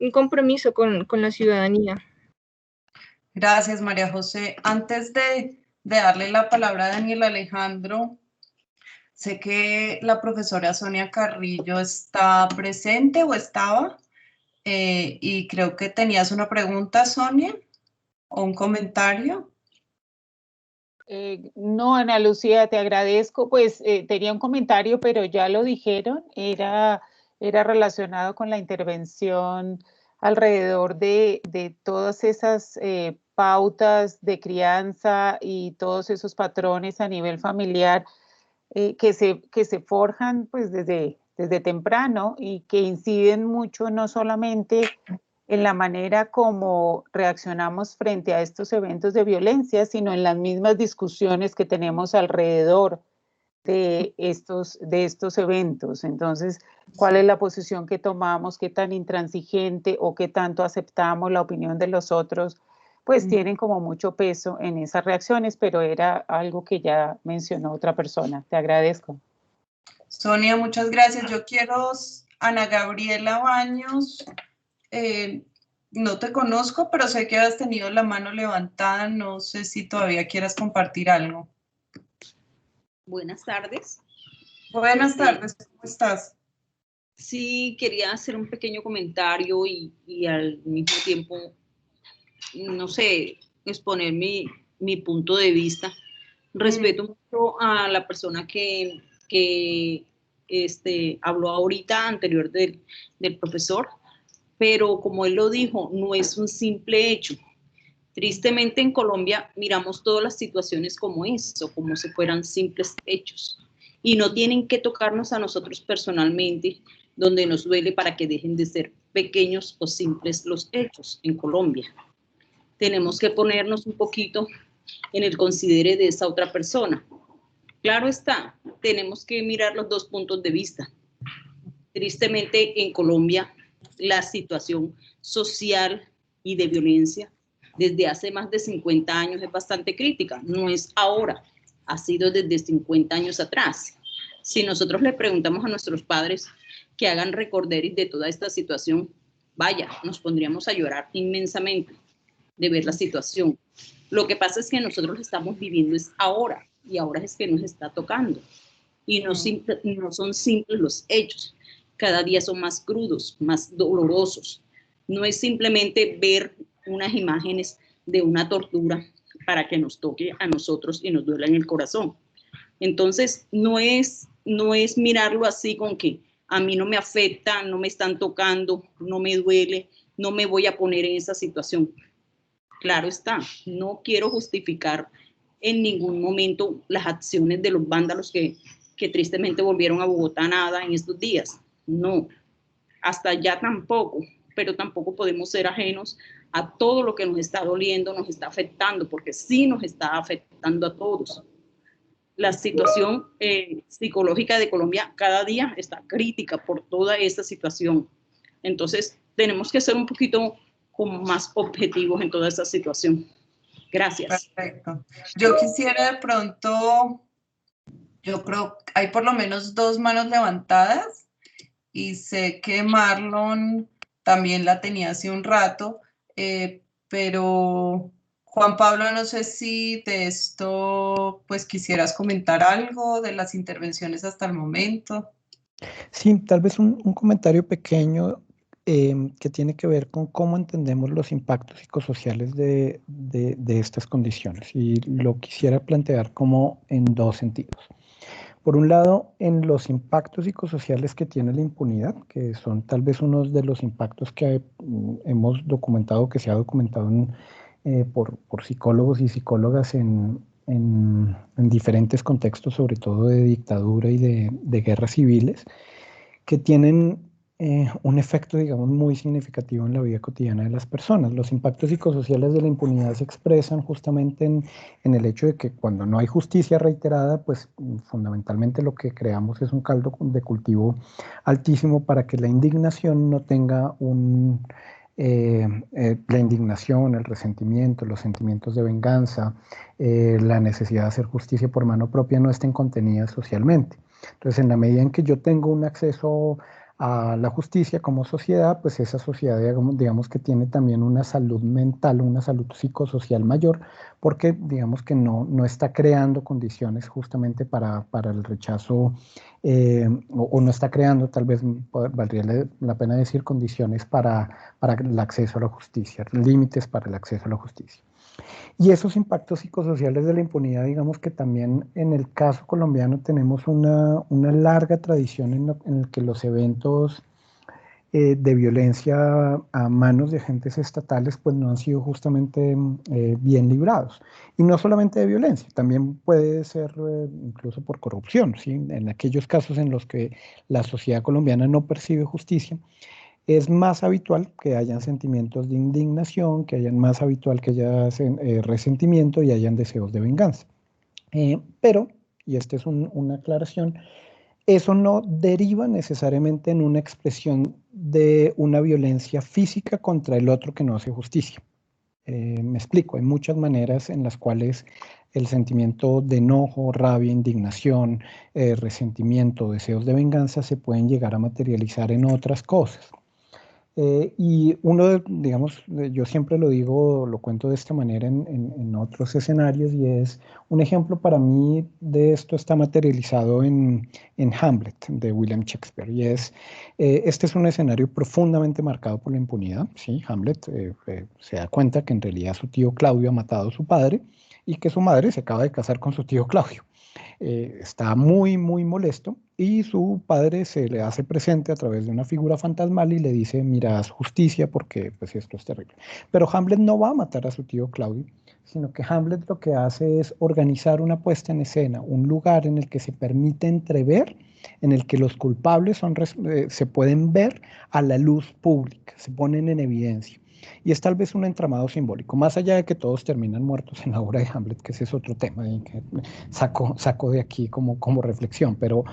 un compromiso con la ciudadanía. Gracias, María José. Antes de darle la palabra a Daniel Alejandro, sé que la profesora Sonia Carrillo está presente o estaba, y creo que tenías una pregunta, Sonia, o un comentario. No, Ana Lucía, te agradezco. Pues tenía un comentario, pero ya lo dijeron, era relacionado con la intervención alrededor de todas esas pautas de crianza y todos esos patrones a nivel familiar que se forjan pues desde temprano y que inciden mucho no solamente en la manera como reaccionamos frente a estos eventos de violencia, sino en las mismas discusiones que tenemos alrededor de estos eventos. Entonces, ¿cuál es la posición que tomamos? ¿Qué tan intransigente o qué tanto aceptamos la opinión de los otros? Pues tienen como mucho peso en esas reacciones, pero era algo que ya mencionó otra persona. Te agradezco. Sonia, muchas gracias. Yo quiero, Ana Gabriela Baños, no te conozco, pero sé que has tenido la mano levantada. No sé si todavía quieras compartir algo. Buenas tardes. Buenas tardes, ¿cómo estás? Sí, quería hacer un pequeño comentario y al mismo tiempo, no sé, exponer mi punto de vista. Respeto mucho a la persona que habló ahorita, anterior del profesor, pero como él lo dijo, no es un simple hecho. Tristemente en Colombia miramos todas las situaciones como eso, como si fueran simples hechos. Y no tienen que tocarnos a nosotros personalmente, donde nos duele para que dejen de ser pequeños o simples los hechos en Colombia. Tenemos que ponernos un poquito en el considere de esa otra persona. Claro está, tenemos que mirar los dos puntos de vista. Tristemente en Colombia la situación social y de violencia desde hace más de 50 años es bastante crítica, no es ahora, ha sido desde 50 años atrás. Si nosotros le preguntamos a nuestros padres que hagan recorderis de toda esta situación, vaya, nos pondríamos a llorar inmensamente de ver la situación. Lo que pasa es que nosotros estamos viviendo es ahora, y ahora es que nos está tocando. Y no son simples los hechos, cada día son más crudos, más dolorosos. No es simplemente ver unas imágenes de una tortura para que nos toque a nosotros y nos duela en el corazón. Entonces, no es mirarlo así con que a mí no me afecta, no me están tocando, no me duele, no me voy a poner en esa situación. Claro está, no quiero justificar en ningún momento las acciones de los vándalos que tristemente volvieron a Bogotá nada en estos días. No, hasta allá tampoco, pero tampoco podemos ser ajenos a todo lo que nos está doliendo, nos está afectando, porque sí nos está afectando a todos. La situación psicológica de Colombia cada día está crítica por toda esta situación. Entonces, tenemos que ser un poquito como más objetivos en toda esta situación. Gracias. Perfecto. Yo quisiera de pronto, yo creo que hay por lo menos 2 manos levantadas y sé que Marlon también la tenía hace un rato, pero Juan Pablo, no sé si de esto pues quisieras comentar algo de las intervenciones hasta el momento. Sí, tal vez un comentario pequeño que tiene que ver con cómo entendemos los impactos psicosociales de estas condiciones. Y lo quisiera plantear como en dos sentidos. Por un lado, en los impactos psicosociales que tiene la impunidad, que son tal vez unos de los impactos que hemos documentado, que se ha documentado por psicólogos y psicólogas en diferentes contextos, sobre todo de dictadura y de guerras civiles, que tienen un efecto, digamos, muy significativo en la vida cotidiana de las personas. Los impactos psicosociales de la impunidad se expresan justamente en el hecho de que cuando no hay justicia reiterada, pues fundamentalmente lo que creamos es un caldo de cultivo altísimo para que la indignación no tenga la indignación, el resentimiento, los sentimientos de venganza, la necesidad de hacer justicia por mano propia no estén contenidas socialmente. Entonces, en la medida en que yo tengo un acceso a la justicia como sociedad, pues esa sociedad, digamos que tiene también una salud mental, una salud psicosocial mayor, porque digamos que no está creando condiciones justamente para el rechazo, o no está creando, tal vez valdría la pena decir, condiciones para el acceso a la justicia, límites para el acceso a la justicia. Y esos impactos psicosociales de la impunidad, digamos que también en el caso colombiano tenemos una larga tradición en el que los eventos de violencia a manos de agentes estatales pues no han sido justamente bien librados. Y no solamente de violencia, también puede ser incluso por corrupción, ¿sí? En aquellos casos en los que la sociedad colombiana no percibe justicia, es más habitual que hayan sentimientos de indignación, que hayan más habitual que haya resentimiento y hayan deseos de venganza. Pero, y esta es una aclaración, eso no deriva necesariamente en una expresión de una violencia física contra el otro que no hace justicia. Me explico, hay muchas maneras en las cuales el sentimiento de enojo, rabia, indignación, resentimiento, deseos de venganza se pueden llegar a materializar en otras cosas. Y digamos, yo siempre lo digo, lo cuento de esta manera en otros escenarios, y es un ejemplo para mí de esto está materializado en Hamlet de William Shakespeare, y este es un escenario profundamente marcado por la impunidad, ¿sí? Hamlet se da cuenta que en realidad su tío Claudio ha matado a su padre y que su madre se acaba de casar con su tío Claudio. Está muy, muy molesto y su padre se le hace presente a través de una figura fantasmal y le dice, mira, haz justicia porque pues esto es terrible. Pero Hamlet no va a matar a su tío Claudio, sino que Hamlet lo que hace es organizar una puesta en escena, un lugar en el que se permite entrever, en el que los culpables se pueden ver a la luz pública, se ponen en evidencia. Y es tal vez un entramado simbólico, más allá de que todos terminan muertos en la obra de Hamlet, que ese es otro tema que saco de aquí como reflexión, pero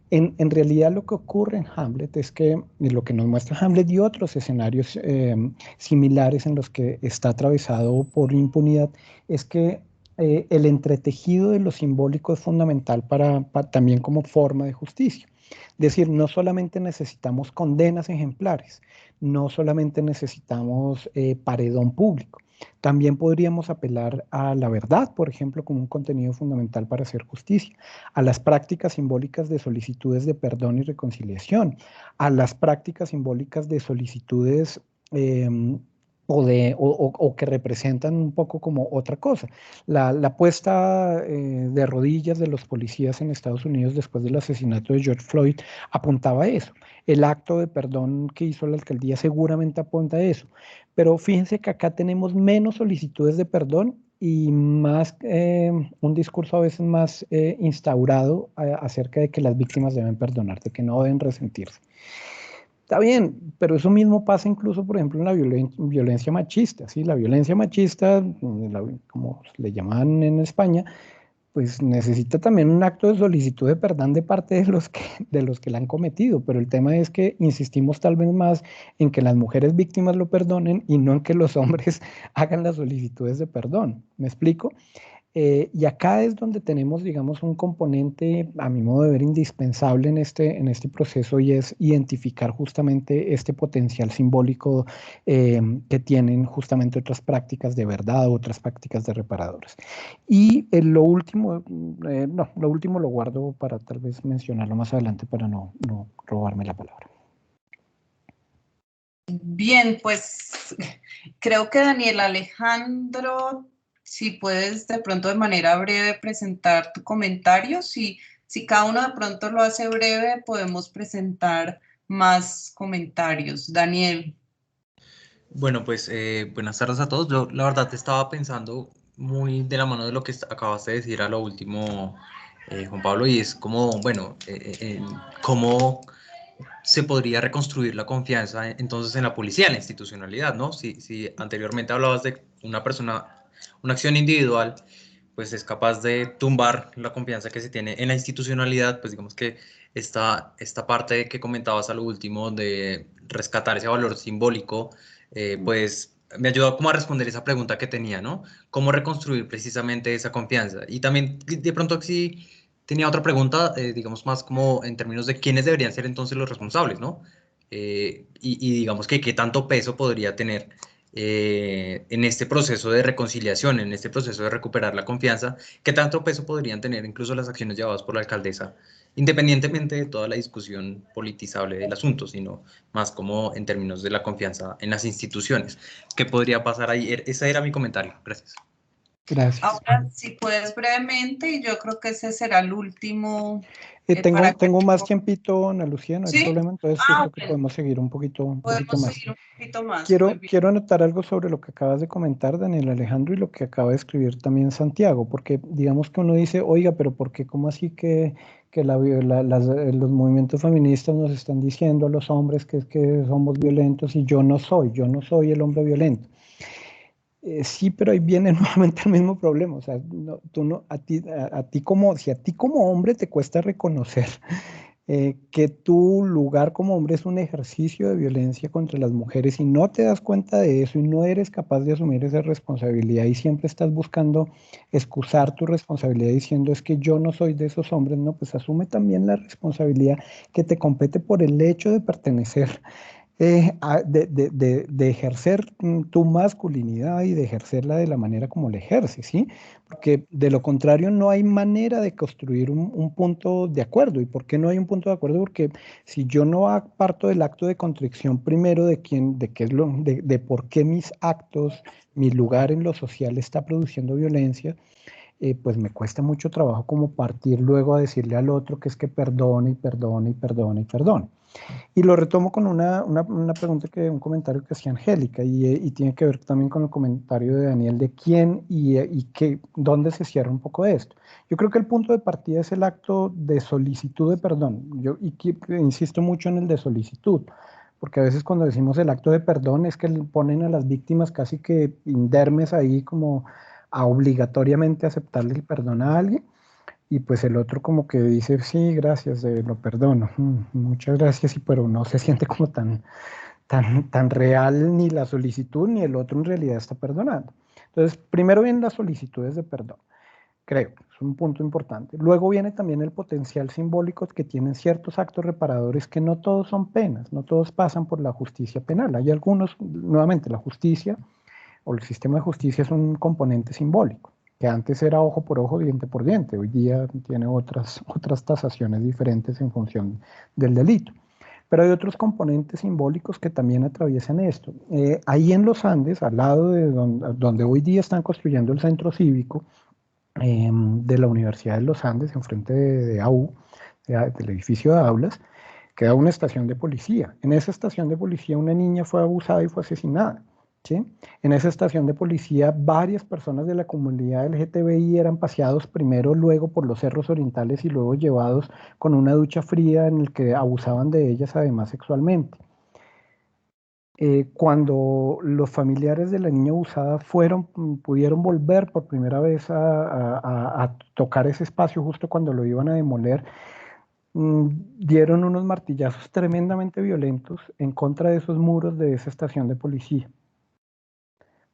en realidad lo que ocurre en Hamlet es que lo que nos muestra Hamlet y otros escenarios similares en los que está atravesado por impunidad es que el entretejido de lo simbólico es fundamental también como forma de justicia. Es decir, no solamente necesitamos condenas ejemplares, no solamente necesitamos paredón público, también podríamos apelar a la verdad, por ejemplo, como un contenido fundamental para hacer justicia, a las prácticas simbólicas de solicitudes de perdón y reconciliación, a las prácticas simbólicas de solicitudes o que representan un poco como otra cosa. La puesta de rodillas de los policías en Estados Unidos después del asesinato de George Floyd apuntaba a eso. El acto de perdón que hizo la alcaldía seguramente apunta a eso. Pero fíjense que acá tenemos menos solicitudes de perdón y más un discurso a veces más instaurado acerca de que las víctimas deben perdonar, de que no deben resentirse. Está bien, pero eso mismo pasa incluso, por ejemplo, en la violencia machista, ¿sí? La violencia machista, como le llaman en España, pues necesita también un acto de solicitud de perdón de parte de los que la han cometido, pero el tema es que insistimos tal vez más en que las mujeres víctimas lo perdonen y no en que los hombres hagan las solicitudes de perdón. ¿Me explico? Y acá es donde tenemos, digamos, un componente, a mi modo de ver, indispensable en este proceso, y es identificar justamente este potencial simbólico que tienen justamente otras prácticas de verdad, otras prácticas de reparadores. Y lo último, no, lo último lo guardo para tal vez mencionarlo más adelante para no robarme la palabra. Bien, pues creo que Daniel Alejandro, si puedes de pronto de manera breve presentar tu comentario, si cada uno de pronto lo hace breve, podemos presentar más comentarios. Daniel. Bueno, pues buenas tardes a todos. Yo la verdad estaba pensando muy de la mano de lo que acabaste de decir a lo último, Juan Pablo, y es como, bueno, cómo se podría reconstruir la confianza entonces en la policía, en la institucionalidad, ¿no? Si anteriormente hablabas de una persona, una acción individual, pues es capaz de tumbar la confianza que se tiene en la institucionalidad, pues digamos que esta parte que comentabas a lo último de rescatar ese valor simbólico, pues me ayudó como a responder esa pregunta que tenía, ¿no? ¿Cómo reconstruir precisamente esa confianza? Y también de pronto sí tenía otra pregunta, digamos más como en términos de quiénes deberían ser entonces los responsables, ¿no? Y digamos que qué tanto peso podría tener en este proceso de reconciliación, en este proceso de recuperar la confianza, qué tanto peso podrían tener incluso las acciones llevadas por la alcaldesa, independientemente de toda la discusión politizable del asunto, sino más como en términos de la confianza en las instituciones. ¿Qué podría pasar ahí? Ese era mi comentario. Gracias. Gracias. Ahora, si puedes brevemente, y yo creo que ese será el último. Tengo más tiempito, Ana Lucía, no hay problema, entonces yo creo que bueno. podemos seguir un poquito más. Podemos seguir un poquito más. Quiero anotar algo sobre lo que acabas de comentar, Daniel Alejandro, y lo que acaba de escribir también Santiago, porque digamos que uno dice, oiga, pero ¿por qué? ¿Cómo así que los movimientos feministas nos están diciendo a los hombres que es que somos violentos y yo no soy el hombre violento? Sí, pero ahí viene nuevamente el mismo problema. O sea, si a ti como hombre te cuesta reconocer que tu lugar como hombre es un ejercicio de violencia contra las mujeres y no te das cuenta de eso y no eres capaz de asumir esa responsabilidad y siempre estás buscando excusar tu responsabilidad diciendo es que yo no soy de esos hombres, no, pues asume también la responsabilidad que te compete por el hecho de pertenecer de ejercer tu masculinidad y de ejercerla de la manera como la ejerces, ¿sí? Porque de lo contrario no hay manera de construir un punto de acuerdo. ¿Y por qué no hay un punto de acuerdo? Porque si yo no parto del acto de contrición primero de por qué mis actos, mi lugar en lo social está produciendo violencia, pues me cuesta mucho trabajo como partir luego a decirle al otro que es que perdone y perdone y perdone y perdone. Y lo retomo con un comentario que hacía Angélica y tiene que ver también con el comentario de Daniel de quién y dónde se cierra un poco esto. Yo creo que el punto de partida es el acto de solicitud de perdón. Insisto mucho en el de solicitud, porque a veces cuando decimos el acto de perdón es que ponen a las víctimas casi que inermes ahí como a obligatoriamente aceptarle el perdón a alguien. Y pues el otro como que dice, sí, gracias, lo perdono, muchas gracias, pero no se siente como tan real ni la solicitud, ni el otro en realidad está perdonando. Entonces, primero vienen las solicitudes de perdón, creo, es un punto importante. Luego viene también el potencial simbólico que tienen ciertos actos reparadores que no todos son penas, no todos pasan por la justicia penal. Hay algunos, nuevamente, la justicia o el sistema de justicia es un componente simbólico, que antes era ojo por ojo, diente por diente, hoy día tiene otras tasaciones diferentes en función del delito. Pero hay otros componentes simbólicos que también atraviesan esto. Ahí en los Andes, al lado de donde hoy día están construyendo el centro cívico de la Universidad de los Andes, enfrente de AU, del edificio de aulas, queda una estación de policía. En esa estación de policía una niña fue abusada y fue asesinada. ¿Sí? En esa estación de policía varias personas de la comunidad LGTBI eran paseados primero, luego por los cerros orientales y luego llevados con una ducha fría en el que abusaban de ellas además sexualmente. Cuando los familiares de la niña abusada pudieron volver por primera vez a tocar ese espacio justo cuando lo iban a demoler, dieron unos martillazos tremendamente violentos en contra de esos muros de esa estación de policía.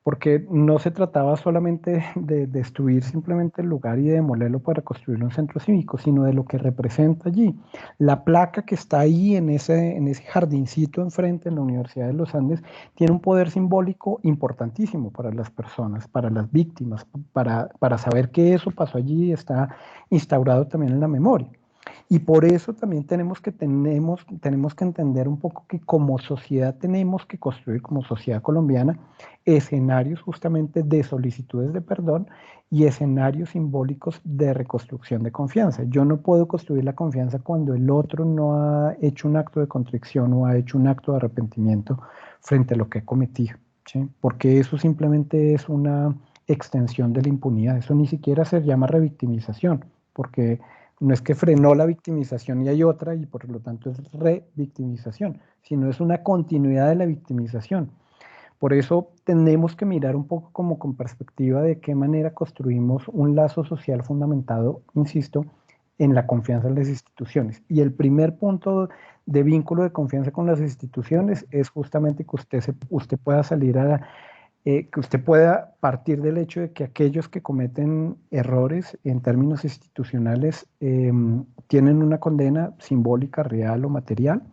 porque no se trataba solamente de destruir simplemente el lugar y de demolerlo para construir un centro cívico, sino de lo que representa allí. La placa que está ahí en ese jardincito enfrente en la Universidad de los Andes tiene un poder simbólico importantísimo para las personas, para las víctimas, para saber que eso pasó allí y está instaurado también en la memoria. Y por eso también tenemos que entender un poco que como sociedad tenemos que construir, como sociedad colombiana, escenarios justamente de solicitudes de perdón y escenarios simbólicos de reconstrucción de confianza. Yo no puedo construir la confianza cuando el otro no ha hecho un acto de contrición o ha hecho un acto de arrepentimiento frente a lo que he cometido, ¿sí? Porque eso simplemente es una extensión de la impunidad. Eso ni siquiera se llama revictimización, porque no es que frenó la victimización y hay otra y por lo tanto es revictimización, sino es una continuidad de la victimización. Por eso tenemos que mirar un poco como con perspectiva de qué manera construimos un lazo social fundamentado, insisto, en la confianza en las instituciones. Y el primer punto de vínculo de confianza con las instituciones es justamente que usted pueda salir que usted pueda partir del hecho de que aquellos que cometen errores en términos institucionales tienen una condena simbólica, real o material,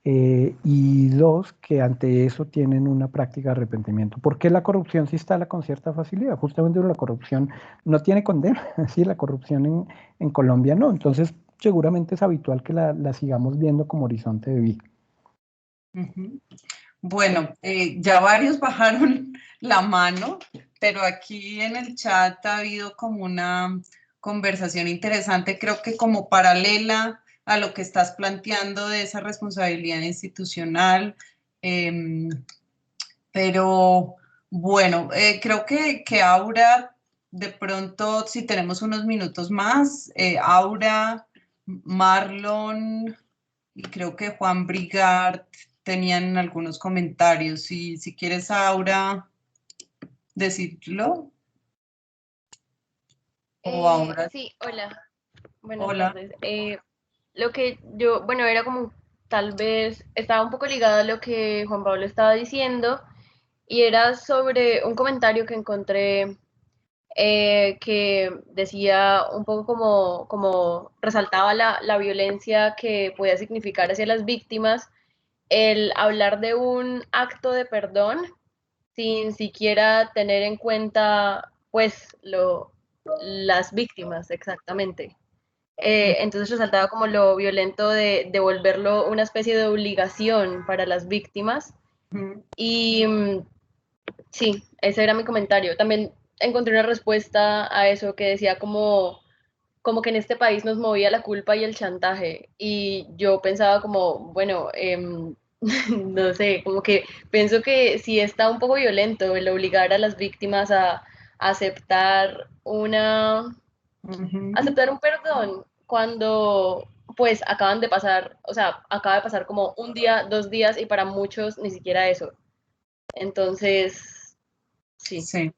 y dos, que ante eso tienen una práctica de arrepentimiento. ¿Por qué la corrupción sí instala con cierta facilidad? Justamente la corrupción no tiene condena, ¿sí? La corrupción en Colombia no, entonces seguramente es habitual que la sigamos viendo como horizonte de vida. Bueno, ya varios bajaron la mano, pero aquí en el chat ha habido como una conversación interesante, creo que como paralela a lo que estás planteando de esa responsabilidad institucional, pero bueno, creo que Aura, de pronto, si tenemos unos minutos más, Aura, Marlon y creo que Juan Brigard tenían algunos comentarios. Si quieres, Aura, decirlo. Sí, hola. Buenas Hola. tardes. Lo que yo, bueno, era como tal vez, estaba un poco ligado a lo que Juan Pablo estaba diciendo y era sobre un comentario que encontré que decía un poco como resaltaba la violencia que podía significar hacia las víctimas el hablar de un acto de perdón sin siquiera tener en cuenta pues las víctimas exactamente. Entonces resaltaba como lo violento de volverlo una especie de obligación para las víctimas. Y sí, ese era mi comentario. También encontré una respuesta a eso que decía como que en este país nos movía la culpa y el chantaje. Y yo pensaba como, bueno, no sé, como que pienso que sí está un poco violento el obligar a las víctimas a aceptar aceptar un perdón cuando pues acaban de pasar, o sea, acaba de pasar como un día, 2 días y para muchos ni siquiera eso. Entonces, sí. Sí.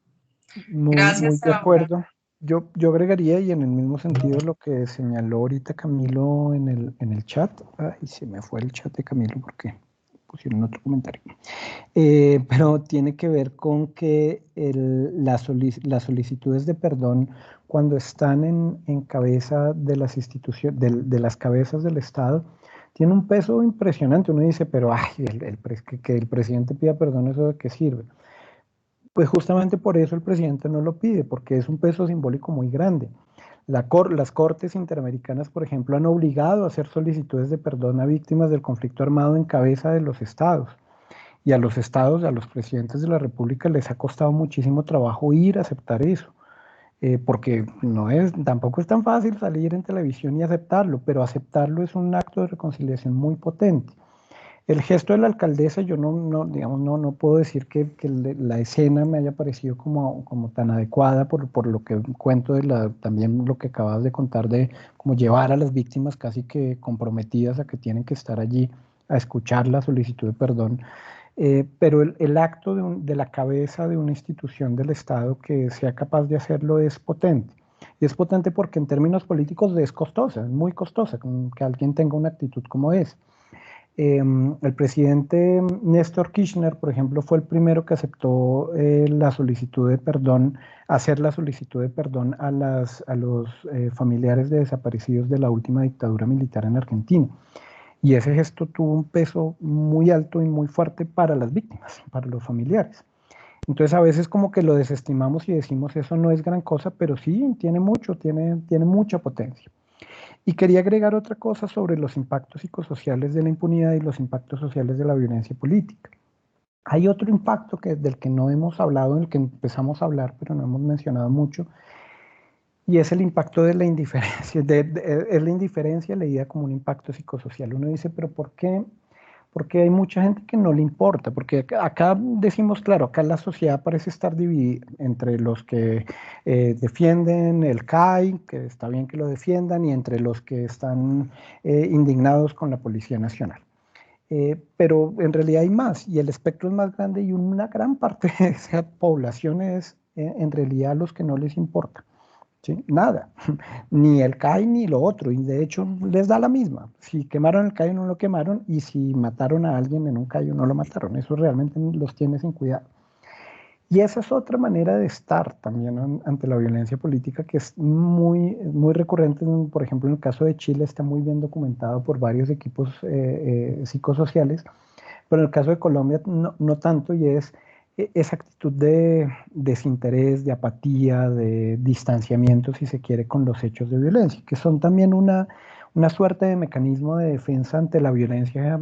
Muy de acuerdo. Yo agregaría, y en el mismo sentido, lo que señaló ahorita Camilo en el chat. Ay, se me fue el chat de Camilo porque pusieron otro comentario. Pero tiene que ver con que las solicitudes de perdón, cuando están en cabeza de las instituciones, de las cabezas del Estado, tiene un peso impresionante. Uno dice, pero ay, que el presidente pida perdón, ¿eso de qué sirve? Pues justamente por eso el presidente no lo pide, porque es un peso simbólico muy grande. Las Cortes Interamericanas, por ejemplo, han obligado a hacer solicitudes de perdón a víctimas del conflicto armado en cabeza de los estados. Y a los estados, a los presidentes de la República les ha costado muchísimo trabajo ir a aceptar eso. Porque tampoco es tan fácil salir en televisión y aceptarlo, pero aceptarlo es un acto de reconciliación muy potente. El gesto de la alcaldesa, yo no puedo decir que la escena me haya parecido como tan adecuada por lo que cuento también lo que acabas de contar de como llevar a las víctimas casi que comprometidas a que tienen que estar allí a escuchar la solicitud de perdón. Pero el acto de la cabeza de una institución del Estado que sea capaz de hacerlo es potente. Y es potente porque en términos políticos es costosa, es muy costosa que alguien tenga una actitud como esa. El presidente Néstor Kirchner, por ejemplo, fue el primero que aceptó la solicitud de perdón, hacer la solicitud de perdón a los familiares de desaparecidos de la última dictadura militar en Argentina. Y ese gesto tuvo un peso muy alto y muy fuerte para las víctimas, para los familiares. Entonces a veces como que lo desestimamos y decimos eso no es gran cosa, pero sí, tiene mucha potencia. Y quería agregar otra cosa sobre los impactos psicosociales de la impunidad y los impactos sociales de la violencia política. Hay otro impacto del que no hemos hablado, en el que empezamos a hablar, pero no hemos mencionado mucho, y es el impacto de la indiferencia. Es la indiferencia leída como un impacto psicosocial. Uno dice, pero ¿por qué? Porque hay mucha gente que no le importa, porque acá decimos, claro, acá la sociedad parece estar dividida entre los que defienden el CAI, que está bien que lo defiendan, y entre los que están indignados con la Policía Nacional. Pero en realidad hay más, y el espectro es más grande, y una gran parte de esa población es en realidad los que no les importa. ¿Sí? Nada, ni el CAI ni lo otro, y de hecho les da la misma. Si quemaron el CAI no lo quemaron, y si mataron a alguien en un CAI no lo mataron, eso realmente los tiene sin cuidado. Y esa es otra manera de estar también ante la violencia política que es muy recurrente. Por ejemplo, en el caso de Chile está muy bien documentado por varios equipos psicosociales, pero en el caso de Colombia no tanto, y es esa actitud de desinterés, de apatía, de distanciamiento, si se quiere, con los hechos de violencia, que son también una suerte de mecanismo de defensa ante la violencia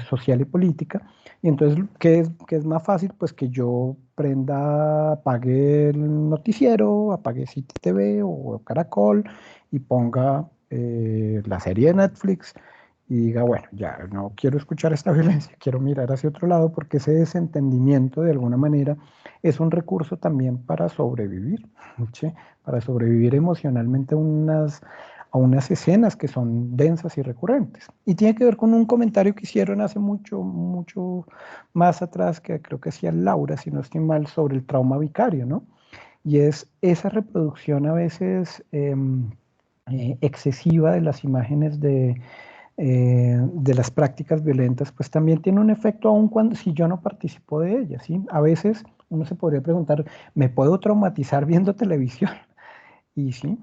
social y política. Y entonces, ¿qué es más fácil? Pues que yo apague el noticiero, apague City TV o Caracol y ponga la serie de Netflix y diga, bueno, ya no quiero escuchar esta violencia, quiero mirar hacia otro lado, porque ese desentendimiento de alguna manera es un recurso también para sobrevivir, ¿sí? Para sobrevivir emocionalmente a unas escenas que son densas y recurrentes. Y tiene que ver con un comentario que hicieron hace mucho más atrás, que creo que hacía Laura, si no estoy mal, sobre el trauma vicario, ¿no? Y es esa reproducción a veces excesiva de las imágenes de las prácticas violentas, pues también tiene un efecto aun si yo no participo de ellas, ¿sí? A veces uno se podría preguntar, ¿me puedo traumatizar viendo televisión? Y sí,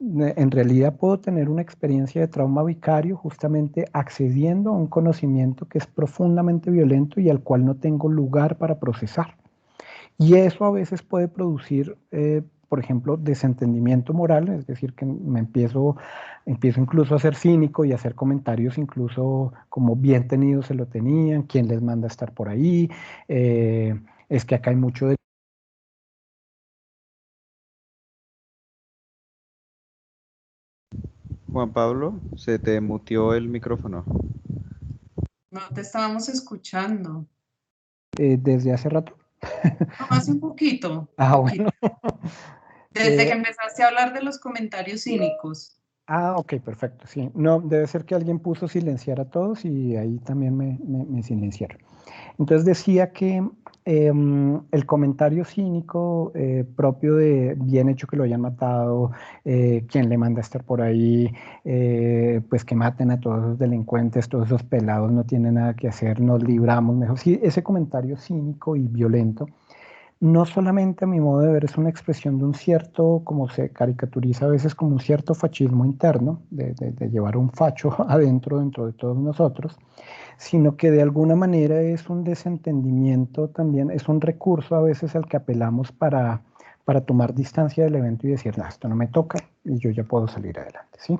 en realidad puedo tener una experiencia de trauma vicario justamente accediendo a un conocimiento que es profundamente violento y al cual no tengo lugar para procesar. Y eso a veces puede producir, por ejemplo, desentendimiento moral, es decir, que empiezo incluso a ser cínico y a hacer comentarios incluso como bien tenidos se lo tenían, quién les manda a estar por ahí, es que acá hay mucho de... Juan Pablo, se te mutió el micrófono. No te estábamos escuchando. Desde hace rato. No, hace un poquito. Bueno. Desde que empezaste a hablar de los comentarios cínicos. Ok, perfecto, sí. No, debe ser que alguien puso silenciar a todos y ahí también me silenciaron. Entonces decía que el comentario cínico propio de bien hecho que lo hayan matado, quién le manda a estar por ahí, pues que maten a todos los delincuentes, todos esos pelados no tienen nada que hacer, nos libramos mejor. Sí, ese comentario cínico y violento, no solamente a mi modo de ver es una expresión de un cierto, como se caricaturiza a veces, como un cierto fascismo interno, de llevar un facho dentro de todos nosotros, sino que de alguna manera es un desentendimiento también, es un recurso a veces al que apelamos para tomar distancia del evento y decir, no, esto no me toca y yo ya puedo salir adelante, ¿sí?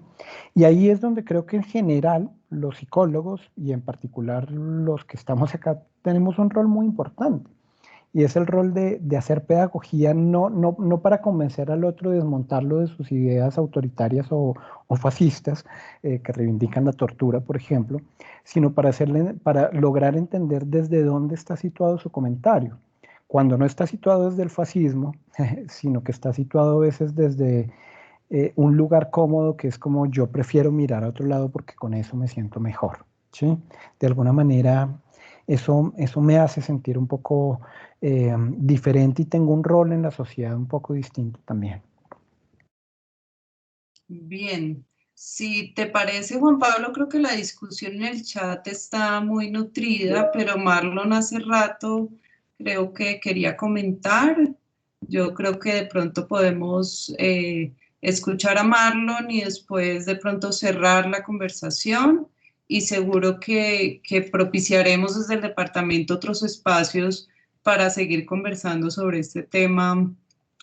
Y ahí es donde creo que en general los psicólogos y en particular los que estamos acá tenemos un rol muy importante. Y es el rol de hacer pedagogía, no para convencer al otro, desmontarlo de sus ideas autoritarias o fascistas que reivindican la tortura, por ejemplo, sino para lograr entender desde dónde está situado su comentario. Cuando no está situado desde el fascismo, sino que está situado a veces desde un lugar cómodo, que es como yo prefiero mirar a otro lado porque con eso me siento mejor, ¿sí? De alguna manera eso me hace sentir un poco diferente y tengo un rol en la sociedad un poco distinto también. Bien, Si te parece, Juan Pablo, creo que la discusión en el chat está muy nutrida, pero Marlon hace rato creo que quería comentar. Yo creo que de pronto podemos escuchar a Marlon y después de pronto cerrar la conversación y seguro que propiciaremos desde el departamento otros espacios para seguir conversando sobre este tema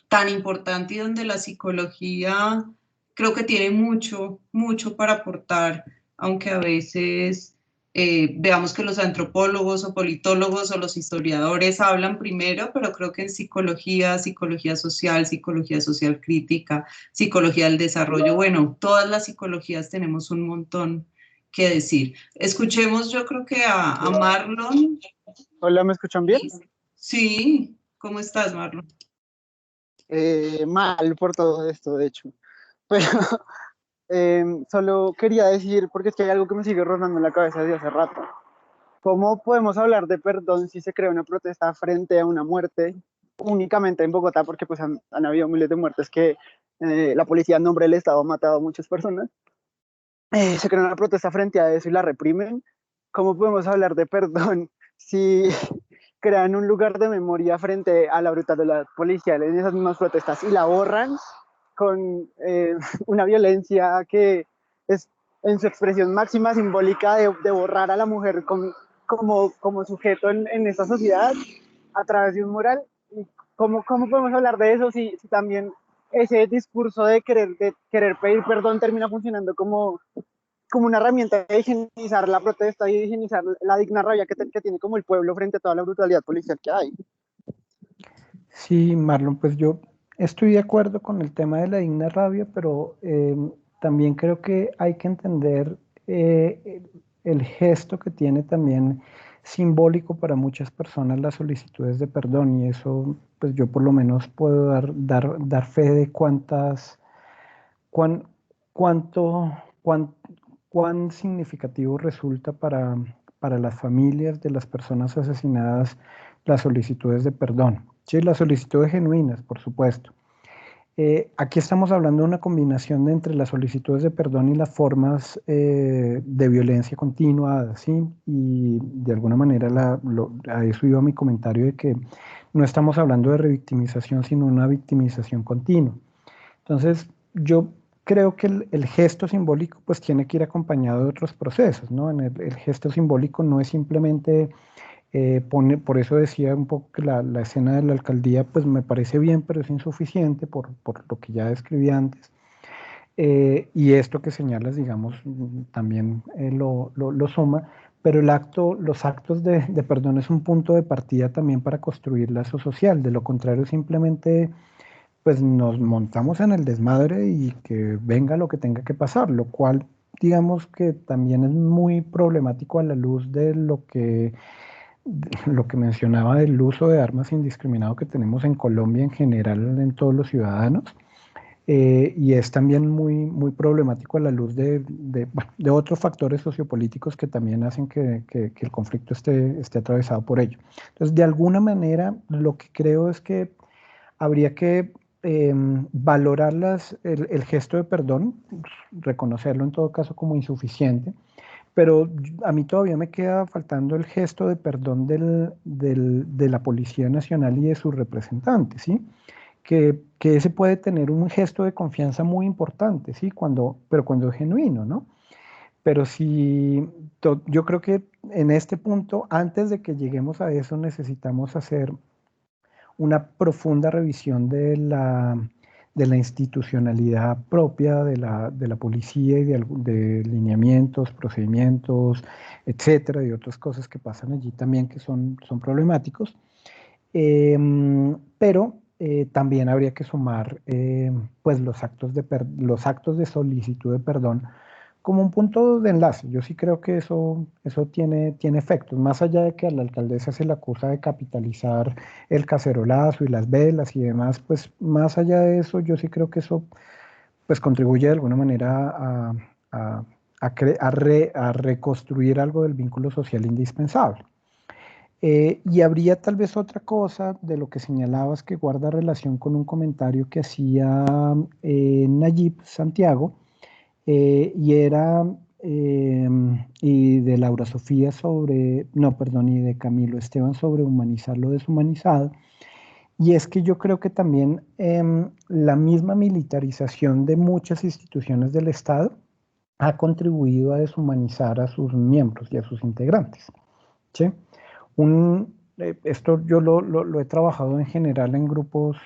tan importante y donde la psicología creo que tiene mucho, mucho para aportar, aunque a veces veamos que los antropólogos o politólogos o los historiadores hablan primero, pero creo que en psicología, psicología social crítica, psicología del desarrollo, bueno, todas las psicologías tenemos un montón que decir. Escuchemos, yo creo que a Marlon. Hola, ¿me escuchan bien? Sí, ¿cómo estás, Marlon? Mal por todo esto, de hecho. Pero solo quería decir, porque es que hay algo que me sigue rondando en la cabeza desde hace rato. ¿Cómo podemos hablar de perdón si se crea una protesta frente a una muerte únicamente en Bogotá? Porque pues han habido miles de muertes que la policía en nombre del Estado ha matado a muchas personas. Se crea una protesta frente a eso y la reprimen. ¿Cómo podemos hablar de perdón si crean un lugar de memoria frente a la brutalidad policial en esas mismas protestas y la borran con una violencia que es en su expresión máxima simbólica de borrar a la mujer como sujeto en esta sociedad a través de un mural? ¿Cómo podemos hablar de eso si también ese discurso de querer pedir perdón termina funcionando como una herramienta de higienizar la protesta y de higienizar la digna rabia que tiene como el pueblo frente a toda la brutalidad policial que hay? Sí, Marlon, pues yo estoy de acuerdo con el tema de la digna rabia, pero también creo que hay que entender el gesto que tiene también simbólico para muchas personas las solicitudes de perdón, y eso pues yo por lo menos puedo dar fe de cuán, cuánto, cuán significativo resulta para las familias de las personas asesinadas las solicitudes de perdón. Sí, las solicitudes genuinas, por supuesto. Aquí estamos hablando de una combinación entre las solicitudes de perdón y las formas de violencia continuada, ¿sí? Y de alguna manera a eso iba mi comentario de que no estamos hablando de revictimización, sino una victimización continua. Entonces, yo creo que el gesto simbólico pues tiene que ir acompañado de otros procesos, ¿no? El gesto simbólico no es simplemente por eso decía un poco que la escena de la alcaldía pues me parece bien, pero es insuficiente por lo que ya describí antes. Y esto que señalas, digamos, también lo suma, pero los actos de perdón es un punto de partida también para construir lazo social. De lo contrario, simplemente pues nos montamos en el desmadre y que venga lo que tenga que pasar, lo cual digamos que también es muy problemático a la luz de lo que mencionaba del uso de armas indiscriminado que tenemos en Colombia en general en todos los ciudadanos. Y es también muy problemático a la luz de otros factores sociopolíticos que también hacen que el conflicto esté atravesado por ello. Entonces, de alguna manera, lo que creo es que habría que valorar el gesto de perdón, reconocerlo en todo caso como insuficiente, pero a mí todavía me queda faltando el gesto de perdón de la Policía Nacional y de sus representantes, ¿sí? Que ese puede tener un gesto de confianza muy importante, ¿sí? Pero cuando es genuino, ¿no? Pero yo creo que en este punto, antes de que lleguemos a eso, necesitamos hacer una profunda revisión de la institucionalidad propia de la policía y de lineamientos, procedimientos, etcétera, y otras cosas que pasan allí también que son problemáticos. Pero también habría que sumar pues los actos de solicitud de perdón como un punto de enlace. Yo sí creo que eso tiene efectos, más allá de que a la alcaldesa se le acusa de capitalizar el cacerolazo y las velas y demás, pues más allá de eso, yo sí creo que eso pues contribuye de alguna manera a reconstruir algo del vínculo social indispensable. Y habría tal vez otra cosa de lo que señalabas que guarda relación con un comentario que hacía Nayib Santiago, y de Laura Sofía sobre, no, perdón, y de Camilo Esteban sobre humanizar lo deshumanizado. Y es que yo creo que también la misma militarización de muchas instituciones del Estado ha contribuido a deshumanizar a sus miembros y a sus integrantes. ¿Sí? Esto yo lo he trabajado en general en grupos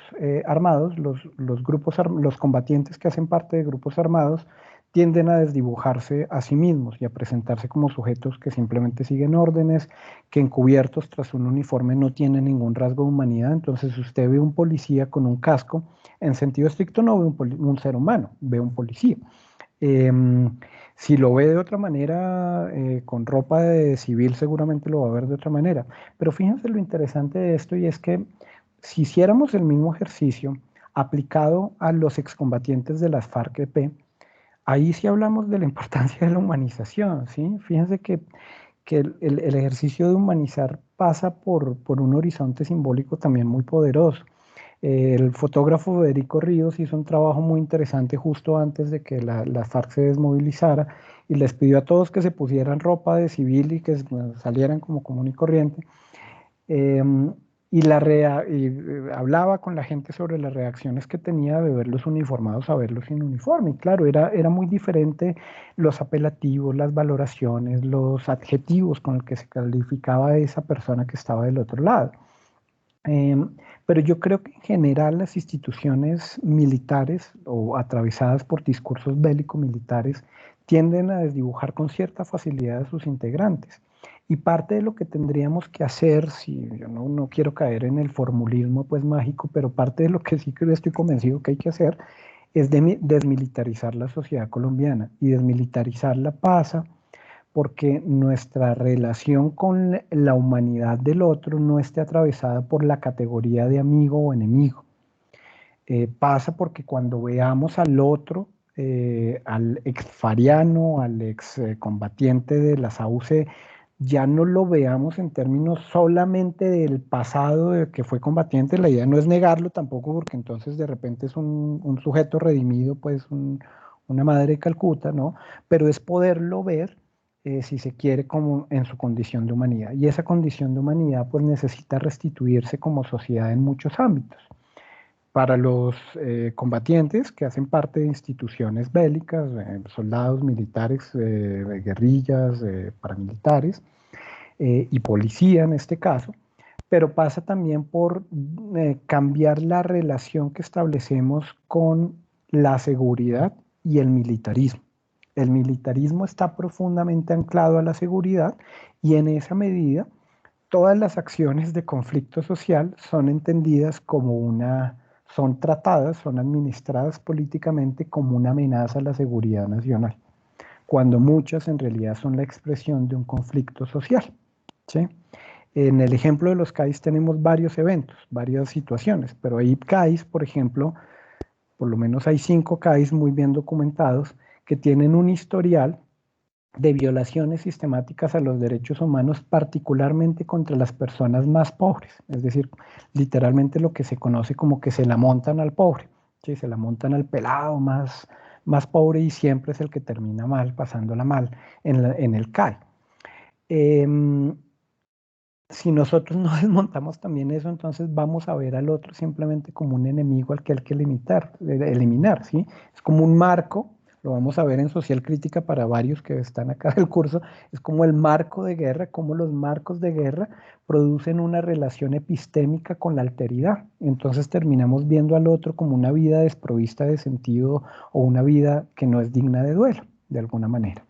armados. Los combatientes que hacen parte de grupos armados tienden a desdibujarse a sí mismos y a presentarse como sujetos que simplemente siguen órdenes, que encubiertos tras un uniforme no tienen ningún rasgo de humanidad. Entonces, si usted ve un policía con un casco, en sentido estricto no ve un ser humano, ve un policía. Si lo ve de otra manera, con ropa de civil, seguramente lo va a ver de otra manera. Pero fíjense lo interesante de esto, y es que si hiciéramos el mismo ejercicio aplicado a los excombatientes de las FARC-EP, ahí sí hablamos de la importancia de la humanización, ¿sí? Fíjense que el ejercicio de humanizar pasa por un horizonte simbólico también muy poderoso. El fotógrafo Federico Ríos hizo un trabajo muy interesante justo antes de que la FARC se desmovilizara y les pidió a todos que se pusieran ropa de civil y que salieran como común y corriente. Hablaba con la gente sobre las reacciones que tenía de verlos uniformados a verlos sin uniforme. Y claro, era muy diferente los apelativos, las valoraciones, los adjetivos con los que se calificaba a esa persona que estaba del otro lado. Pero yo creo que en general las instituciones militares o atravesadas por discursos bélico-militares tienden a desdibujar con cierta facilidad a sus integrantes. Y parte de lo que tendríamos que hacer, si yo no quiero caer en el formulismo pues mágico, pero parte de lo que sí que estoy convencido que hay que hacer es desmilitarizar la sociedad colombiana. Y desmilitarizarla pasa porque nuestra relación con la humanidad del otro no esté atravesada por la categoría de amigo o enemigo. Pasa porque cuando veamos al otro, al exfariano, al excombatiente de las AUC, ya no lo veamos en términos solamente del pasado de que fue combatiente. La idea no es negarlo tampoco, porque entonces de repente es un sujeto redimido, pues una madre de Calcuta, ¿no? Pero es poderlo ver, si se quiere, como en su condición de humanidad. Y esa condición de humanidad pues necesita restituirse como sociedad en muchos ámbitos. Para los combatientes que hacen parte de instituciones bélicas, soldados, militares, guerrillas, paramilitares y policía en este caso, pero pasa también por cambiar la relación que establecemos con la seguridad y el militarismo. El militarismo está profundamente anclado a la seguridad y en esa medida todas las acciones de conflicto social son entendidas como son tratadas, son administradas políticamente como una amenaza a la seguridad nacional, cuando muchas en realidad son la expresión de un conflicto social, ¿sí? En el ejemplo de los CAIs tenemos varios eventos, varias situaciones, pero hay CAIs, por ejemplo, por lo menos hay 5 CAIs muy bien documentados que tienen un historial de violaciones sistemáticas a los derechos humanos, particularmente contra las personas más pobres, es decir, literalmente lo que se conoce como que se la montan al pobre, ¿sí? Se la montan al pelado más pobre y siempre es el que termina mal, pasándola mal en el CAI. Si nosotros no desmontamos también eso, entonces vamos a ver al otro simplemente como un enemigo al que hay que eliminar, ¿sí? Es como un marco, lo vamos a ver en social crítica para varios que están acá del curso, es como el marco de guerra, como los marcos de guerra producen una relación epistémica con la alteridad. Entonces terminamos viendo al otro como una vida desprovista de sentido o una vida que no es digna de duelo, de alguna manera.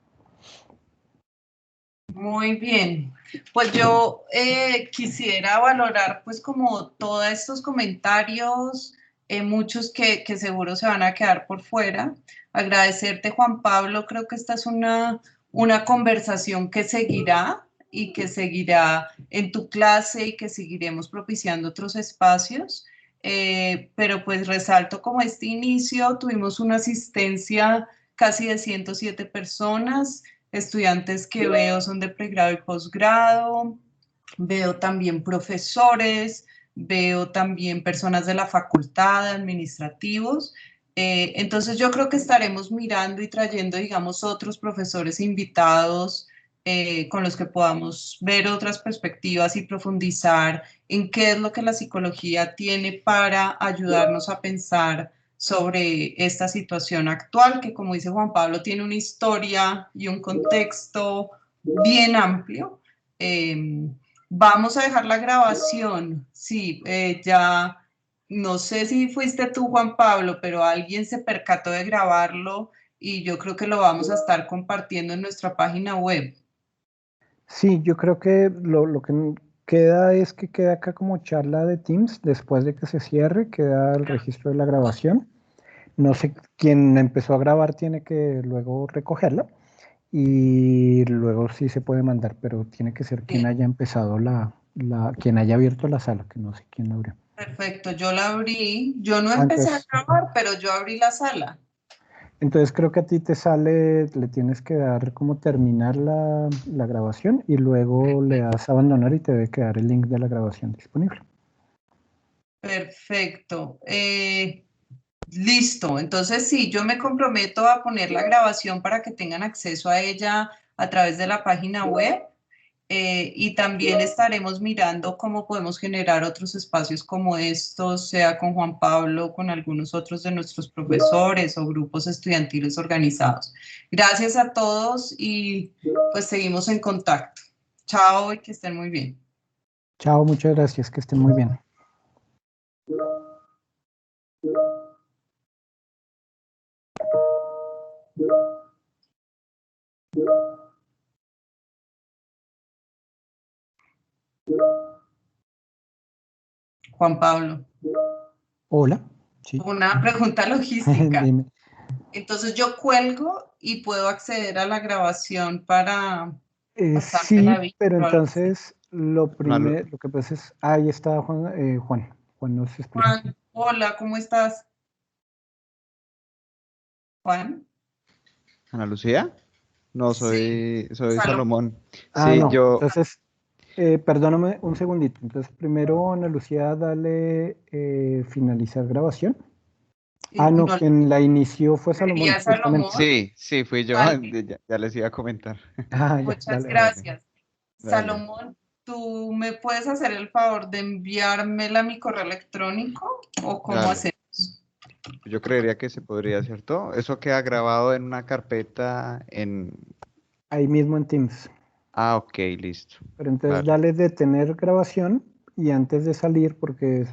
Muy bien, pues yo quisiera valorar pues como todos estos comentarios, muchos que seguro se van a quedar por fuera. Agradecerte, Juan Pablo, creo que esta es una conversación que seguirá y que seguirá en tu clase y que seguiremos propiciando otros espacios, pero pues resalto como este inicio, tuvimos una asistencia casi de 107 personas, estudiantes que veo son de pregrado y posgrado, veo también profesores, veo también personas de la facultad, administrativos, Entonces yo creo que estaremos mirando y trayendo, digamos, otros profesores invitados con los que podamos ver otras perspectivas y profundizar en qué es lo que la psicología tiene para ayudarnos a pensar sobre esta situación actual, que como dice Juan Pablo, tiene una historia y un contexto bien amplio. Vamos a dejar la grabación, sí, ya no sé si fuiste tú, Juan Pablo, pero alguien se percató de grabarlo y yo creo que lo vamos a estar compartiendo en nuestra página web. Sí, yo creo que lo que queda es que queda acá como charla de Teams, después de que se cierre, queda el registro de la grabación. No sé, quien empezó a grabar tiene que luego recogerla y luego sí se puede mandar, pero tiene que ser quien haya empezado quien haya abierto la sala, que no sé quién la abrió. Perfecto, yo la abrí, yo no empecé a grabar, pero yo abrí la sala. Entonces creo que a ti te sale, le tienes que dar como terminar la grabación y luego le das a abandonar y te debe quedar el link de la grabación disponible. Perfecto. Listo, entonces sí, yo me comprometo a poner la grabación para que tengan acceso a ella a través de la página web. Y también estaremos mirando cómo podemos generar otros espacios como estos, sea con Juan Pablo, con algunos otros de nuestros profesores o grupos estudiantiles organizados. Gracias a todos y pues seguimos en contacto. Chao y que estén muy bien. Chao, muchas gracias, que estén muy bien. Juan Pablo. Hola. Sí. Una pregunta logística. Dime. Entonces yo cuelgo y puedo acceder a la grabación para Sí, pero entonces lo que pasa es, ahí está Juan, Juan nos explica. Juan, hola, ¿cómo estás? Juan. ¿Ana Lucía? No, soy Salomón. Ah, Sí, no. yo... Entonces, perdóname un segundito. Entonces, primero, Ana Lucía, dale finalizar grabación. Ah, no, quien la inició fue Salomón, justamente. Sí, fui yo. Ya les iba a comentar. Ah, ya, Muchas dale. gracias. Dale. Salomón, ¿tú me puedes hacer el favor de enviármela a mi correo electrónico o cómo Dale. hacemos? Yo creería que se podría, ¿cierto? Eso queda grabado en una carpeta en... Ahí mismo en Teams. Ah, ok, listo. Pero entonces Vale. dale detener grabación y antes de salir, porque